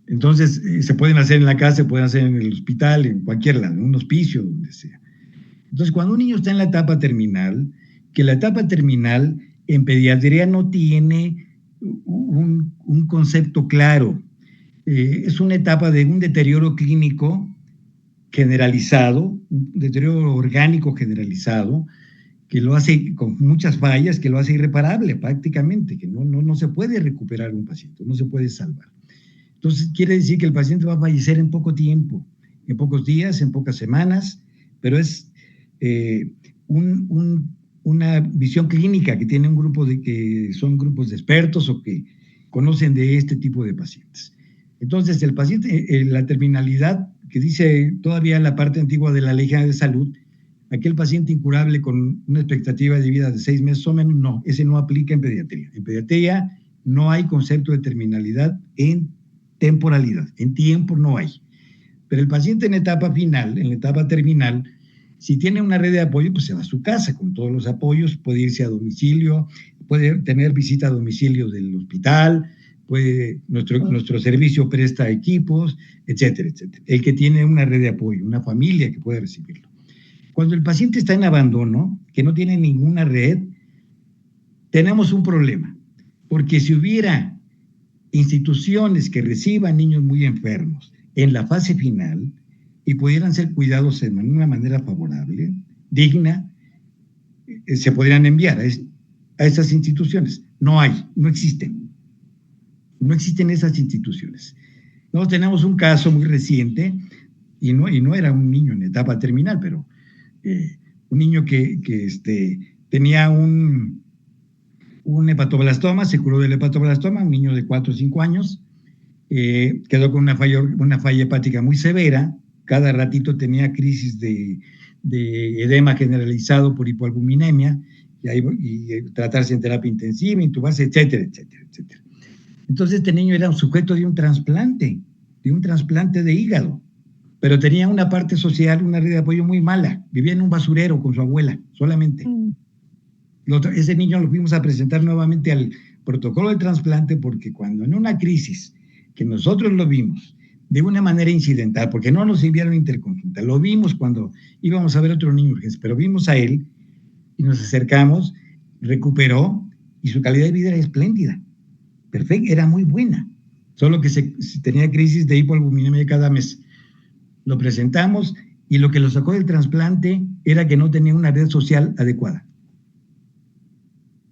Entonces, se pueden hacer en la casa, se pueden hacer en el hospital, en cualquier lado, en un hospicio, donde sea. Entonces, cuando un niño está en la etapa terminal, que la etapa terminal en pediatría no tiene un concepto claro. Es una etapa de un deterioro clínico generalizado, un deterioro orgánico generalizado, que lo hace con muchas fallas, que lo hace irreparable prácticamente, que no se puede recuperar un paciente, no se puede salvar. Entonces, quiere decir que el paciente va a fallecer en poco tiempo, en pocos días, en pocas semanas, pero es una visión clínica que tiene un grupo que son grupos de expertos o que conocen de este tipo de pacientes. Entonces, el paciente, la terminalidad que dice todavía la parte antigua de la Ley General de Salud, aquel paciente incurable con una expectativa de vida de 6 meses o menos, no, ese no aplica en pediatría. En pediatría no hay concepto de terminalidad en temporalidad, en tiempo no hay. Pero el paciente en etapa final, en la etapa terminal, si tiene una red de apoyo, pues se va a su casa con todos los apoyos, puede irse a domicilio, puede tener visita a domicilio del hospital, nuestro servicio presta equipos, etcétera, etcétera. El que tiene una red de apoyo, una familia que puede recibirlo. Cuando el paciente está en abandono, que no tiene ninguna red, tenemos un problema, porque si hubiera instituciones que reciban niños muy enfermos en la fase final y pudieran ser cuidados de una manera favorable, digna, se podrían enviar a esas instituciones. No hay, no existen. No existen esas instituciones. Nosotros tenemos un caso muy reciente, y no era un niño en etapa terminal, pero un niño que tenía un hepatoblastoma, se curó del hepatoblastoma, un niño de 4 o 5 años, quedó con una falla hepática muy severa, cada ratito tenía crisis de edema generalizado por hipoalbuminemia, y tratarse en terapia intensiva, intubarse, etcétera, etcétera, etcétera. Entonces este niño era un sujeto de un trasplante de hígado, pero tenía una parte social, una red de apoyo muy mala, vivía en un basurero con su abuela, solamente. Ese niño lo fuimos a presentar nuevamente al protocolo de trasplante porque cuando en una crisis, que nosotros lo vimos de una manera incidental, porque no nos enviaron interconsulta, lo vimos cuando íbamos a ver otro niño urgencia, pero vimos a él y nos acercamos, recuperó y su calidad de vida era espléndida, perfecta, era muy buena, solo que tenía crisis de hipoalbuminemia cada mes. Lo presentamos y lo que lo sacó del trasplante era que no tenía una red social adecuada.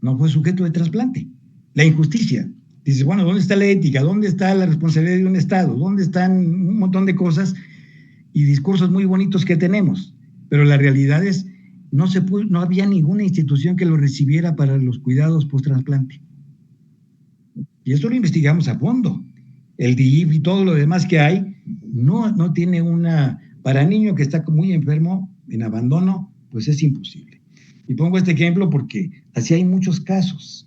No fue sujeto de trasplante. La injusticia. Dices, bueno, ¿dónde está la ética? ¿Dónde está la responsabilidad de un Estado? ¿Dónde están un montón de cosas y discursos muy bonitos que tenemos? Pero la realidad es, no había ninguna institución que lo recibiera para los cuidados post-trasplante. Y eso lo investigamos a fondo. El DIF y todo lo demás que hay, no tiene para niño que está muy enfermo, en abandono, pues es imposible. Y pongo este ejemplo porque así hay muchos casos,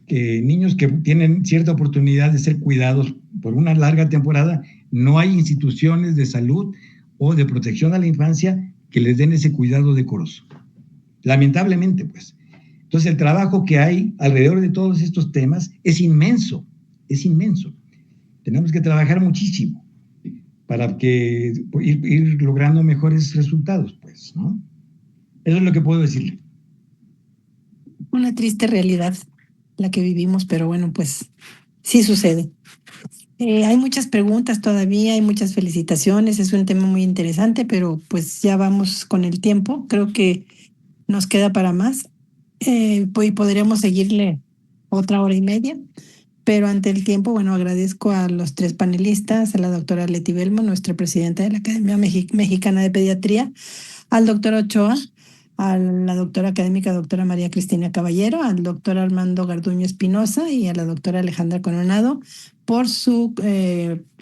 que niños que tienen cierta oportunidad de ser cuidados por una larga temporada, no hay instituciones de salud o de protección a la infancia que les den ese cuidado decoroso. Lamentablemente, pues. Entonces, el trabajo que hay alrededor de todos estos temas es inmenso, es inmenso. Tenemos que trabajar muchísimo para ir logrando mejores resultados, pues, ¿no? Eso es lo que puedo decirle. una triste realidad la que vivimos, pero bueno, pues sí sucede. Hay muchas preguntas todavía, hay muchas felicitaciones, es un tema muy interesante, pero pues ya vamos con el tiempo. Creo que nos queda para más. Pues podríamos seguirle otra hora y media, pero ante el tiempo, bueno, agradezco a los tres panelistas, a la doctora Leti Belmo, nuestra presidenta de la Academia Mexicana de Pediatría, al doctor Ochoa, a la doctora académica doctora María Cristina Caballero, al doctor Armando Garduño Espinosa y a la doctora Alejandra Coronado por su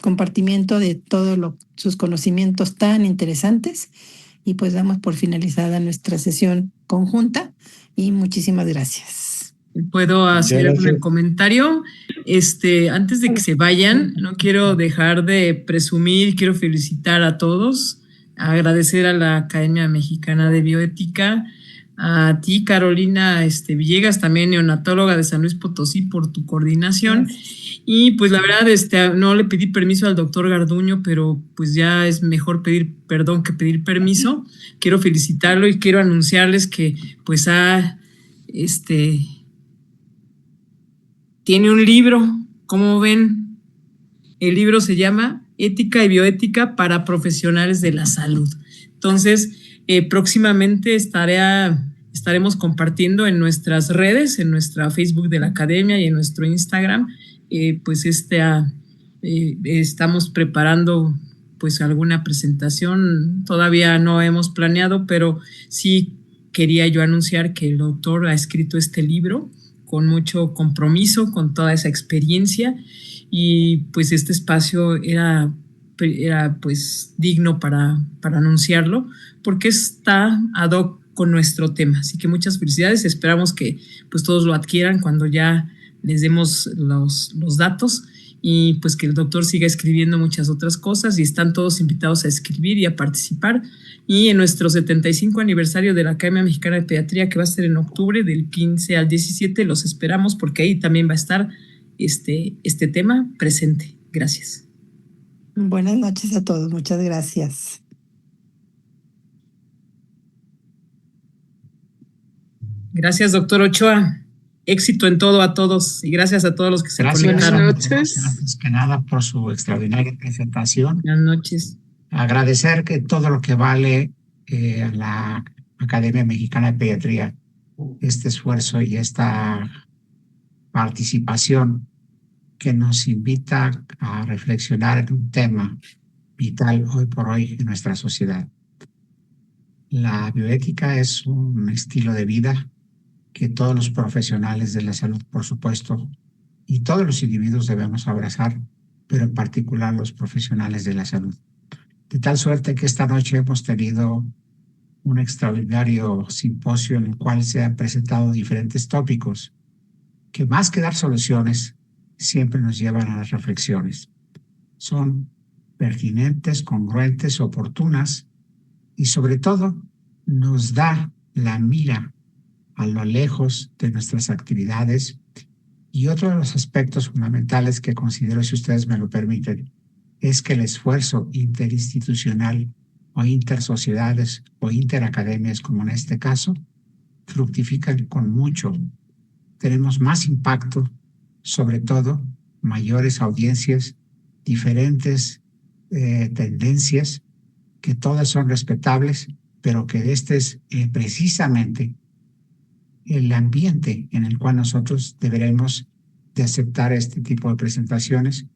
compartimiento de todos sus conocimientos tan interesantes. Y pues damos por finalizada nuestra sesión conjunta y muchísimas gracias. ¿Puedo hacer un comentario? Antes de que se vayan, no quiero dejar de presumir, quiero felicitar a todos, agradecer a la Academia Mexicana de Bioética, a ti, Carolina Villegas, también neonatóloga de San Luis Potosí, por tu coordinación. Gracias. Y pues la verdad, no le pedí permiso al doctor Garduño, pero pues ya es mejor pedir perdón que pedir permiso. Quiero felicitarlo y quiero anunciarles que pues tiene un libro, ¿cómo ven? El libro se llama Ética y Bioética para Profesionales de la Salud. Entonces, próximamente estaremos compartiendo en nuestras redes, en nuestra Facebook de la Academia y en nuestro Instagram, pues estamos preparando pues alguna presentación, todavía no hemos planeado, pero sí quería yo anunciar que el autor ha escrito este libro con mucho compromiso, con toda esa experiencia, y pues este espacio era pues digno para anunciarlo, porque está ad hoc con nuestro tema. Así que muchas felicidades, esperamos que pues todos lo adquieran cuando ya les demos los datos, y pues que el doctor siga escribiendo muchas otras cosas, y están todos invitados a escribir y a participar. Y en nuestro 75 aniversario de la Academia Mexicana de Pediatría, que va a ser en octubre, del 15 al 17, los esperamos, porque ahí también va a estar este tema presente. Gracias. Buenas noches a todos, muchas gracias. Gracias, doctor Ochoa. Éxito en todo a todos, y gracias a todos los que se conectaron. Buenas noches. Antes que nada, por su extraordinaria presentación. Buenas noches. Agradecer que todo lo que vale a la Academia Mexicana de Pediatría, este esfuerzo y esta participación que nos invita a reflexionar en un tema vital hoy por hoy en nuestra sociedad. La bioética es un estilo de vida que todos los profesionales de la salud, por supuesto, y todos los individuos debemos abrazar, pero en particular los profesionales de la salud. De tal suerte que esta noche hemos tenido un extraordinario simposio en el cual se han presentado diferentes tópicos que, más que dar soluciones, siempre nos llevan a las reflexiones. Son pertinentes, congruentes, oportunas, y sobre todo nos da la mira a lo lejos de nuestras actividades. Y otro de los aspectos fundamentales que considero, si ustedes me lo permiten, es que el esfuerzo interinstitucional o intersociedades o interacademias, como en este caso, fructifican con mucho. Tenemos más impacto, sobre todo mayores audiencias, diferentes tendencias, que todas son respetables, pero que este es precisamente el ambiente en el cual nosotros deberemos de aceptar este tipo de presentaciones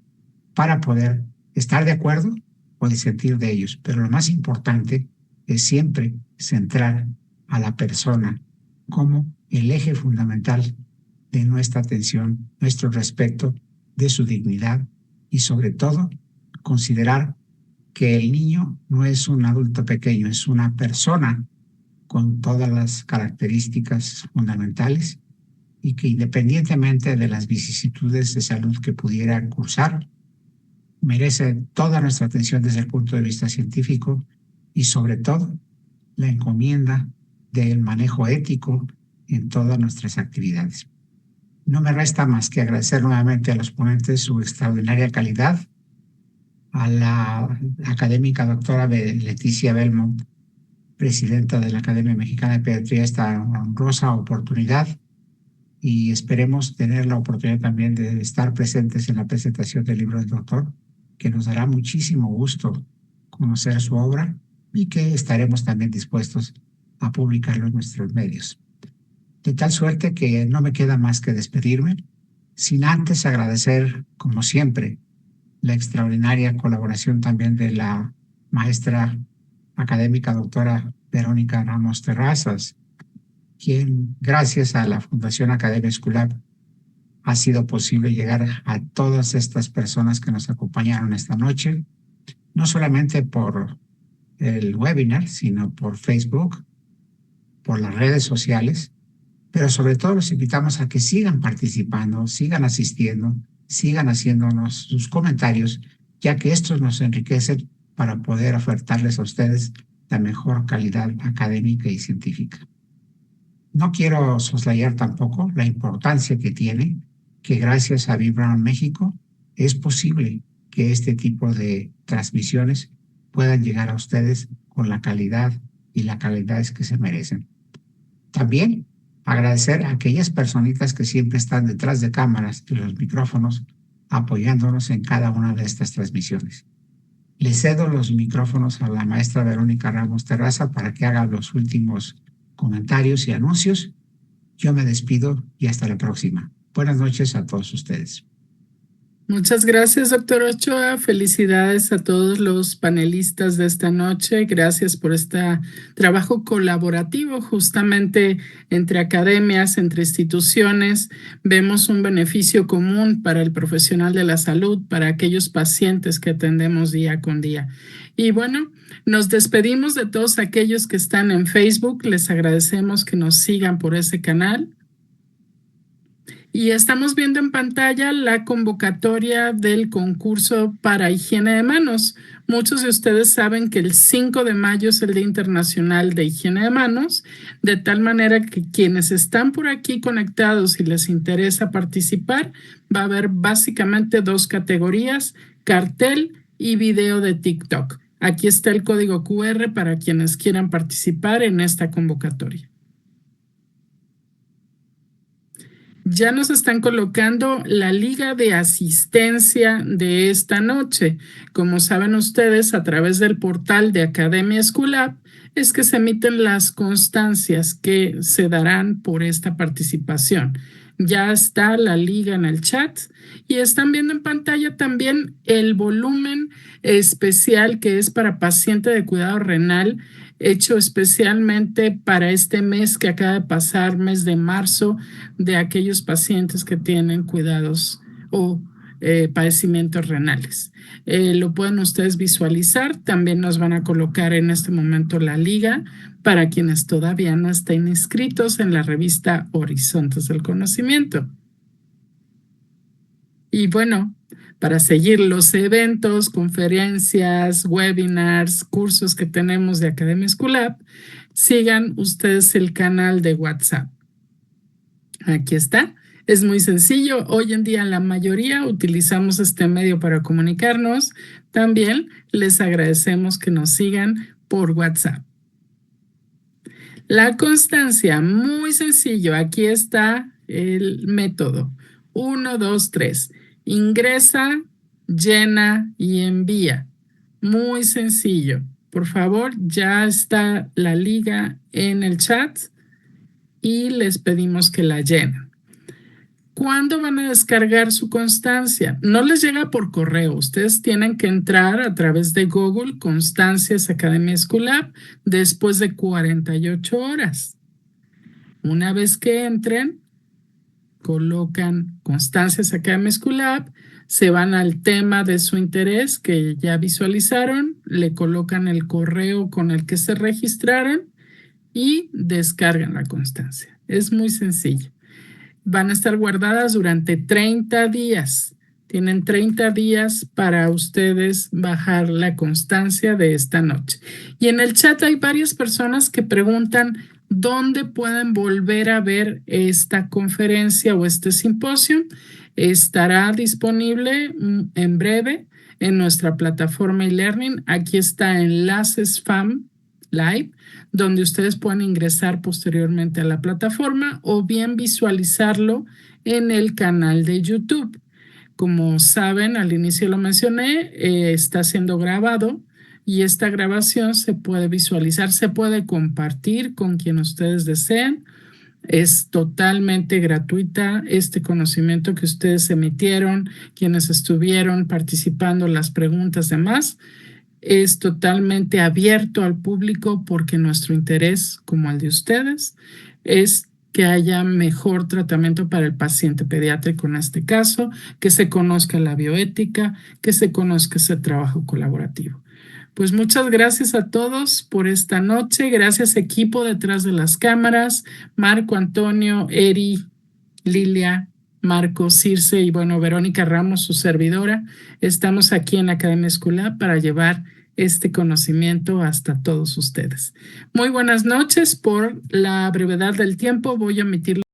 para poder estar de acuerdo o disentir de ellos. Pero lo más importante es siempre centrar a la persona como el eje fundamental de nuestra atención, nuestro respeto, de su dignidad, y sobre todo considerar que el niño no es un adulto pequeño, es una persona con todas las características fundamentales, y que independientemente de las vicisitudes de salud que pudiera cursar, merece toda nuestra atención desde el punto de vista científico, y sobre todo la encomienda del manejo ético en todas nuestras actividades. No me resta más que agradecer nuevamente a los ponentes su extraordinaria calidad, a la académica doctora Leticia Belmont, presidenta de la Academia Mexicana de Pediatría, esta honrosa oportunidad, y esperemos tener la oportunidad también de estar presentes en la presentación del libro del doctor, que nos dará muchísimo gusto conocer su obra y que estaremos también dispuestos a publicarlo en nuestros medios. De tal suerte que no me queda más que despedirme, sin antes agradecer, como siempre, la extraordinaria colaboración también de la maestra académica doctora Verónica Ramos Terrazas, quien, gracias a la Fundación Academia Esculap, ha sido posible llegar a todas estas personas que nos acompañaron esta noche, no solamente por el webinar, sino por Facebook, por las redes sociales, pero sobre todo los invitamos a que sigan participando, sigan asistiendo, sigan haciéndonos sus comentarios, ya que estos nos enriquecen para poder ofertarles a ustedes la mejor calidad académica y científica. No quiero soslayar tampoco la importancia que tiene que gracias a B. Brown México es posible que este tipo de transmisiones puedan llegar a ustedes con la calidad y la calidad que se merecen. También agradecer a aquellas personitas que siempre están detrás de cámaras y los micrófonos apoyándonos en cada una de estas transmisiones. Le cedo los micrófonos a la maestra Verónica Ramos Terraza para que haga los últimos comentarios y anuncios. Yo me despido y hasta la próxima. Buenas noches a todos ustedes. Muchas gracias, doctor Ochoa. Felicidades a todos los panelistas de esta noche. Gracias por este trabajo colaborativo justamente entre academias, entre instituciones. Vemos un beneficio común para el profesional de la salud, para aquellos pacientes que atendemos día con día. Y bueno, nos despedimos de todos aquellos que están en Facebook. Les agradecemos que nos sigan por ese canal. Y estamos viendo en pantalla la convocatoria del concurso para higiene de manos. Muchos de ustedes saben que el 5 de mayo es el Día Internacional de Higiene de Manos, de tal manera que quienes están por aquí conectados y les interesa participar, va a haber básicamente 2 categorías, cartel y video de TikTok. Aquí está el código QR para quienes quieran participar en esta convocatoria. Ya nos están colocando la liga de asistencia de esta noche. Como saben ustedes, a través del portal de Academia Esculap es que se emiten las constancias que se darán por esta participación. Ya está la liga en el chat y están viendo en pantalla también el volumen especial que es para paciente de cuidado renal, hecho especialmente para este mes que acaba de pasar, mes de marzo, de aquellos pacientes que tienen cuidados o padecimientos renales. Lo pueden ustedes visualizar. También nos van a colocar en este momento la liga para quienes todavía no estén inscritos en la revista Horizontes del Conocimiento. Y bueno, para seguir los eventos, conferencias, webinars, cursos que tenemos de Academia Esculap, sigan ustedes el canal de WhatsApp. Aquí está. Es muy sencillo. Hoy en día la mayoría utilizamos este medio para comunicarnos. También les agradecemos que nos sigan por WhatsApp. La constancia, muy sencillo. Aquí está el método. 1, 2, 3. Ingresa, llena y envía. Muy sencillo. Por favor, ya está la liga en el chat y les pedimos que la llenen. ¿Cuándo van a descargar su constancia? No les llega por correo. Ustedes tienen que entrar a través de Google, Constancias Academia Esculap, después de 48 horas. Una vez que entren, colocan Constancias Academia Esculap, se van al tema de su interés que ya visualizaron, le colocan el correo con el que se registraron y descargan la constancia. Es muy sencillo. Van a estar guardadas durante 30 días. Tienen 30 días para ustedes bajar la constancia de esta noche. Y en el chat hay varias personas que preguntan dónde pueden volver a ver esta conferencia o este simposio. Estará disponible en breve en nuestra plataforma e-learning. Aquí está Enlaces FAM Live, donde ustedes pueden ingresar posteriormente a la plataforma o bien visualizarlo en el canal de YouTube. Como saben, al inicio lo mencioné, está siendo grabado y esta grabación se puede visualizar, se puede compartir con quien ustedes deseen. Es totalmente gratuita este conocimiento que ustedes emitieron, quienes estuvieron participando, las preguntas demás. Es totalmente abierto al público porque nuestro interés, como el de ustedes, es que haya mejor tratamiento para el paciente pediátrico en este caso, que se conozca la bioética, que se conozca ese trabajo colaborativo. Pues muchas gracias a todos por esta noche. Gracias equipo detrás de las cámaras, Marco, Antonio, Eri, Lilia, Marco, Circe y bueno, Verónica Ramos, su servidora. Estamos aquí en la Academia Escolar para llevar este conocimiento hasta todos ustedes. Muy buenas noches. Por la brevedad del tiempo voy a omitir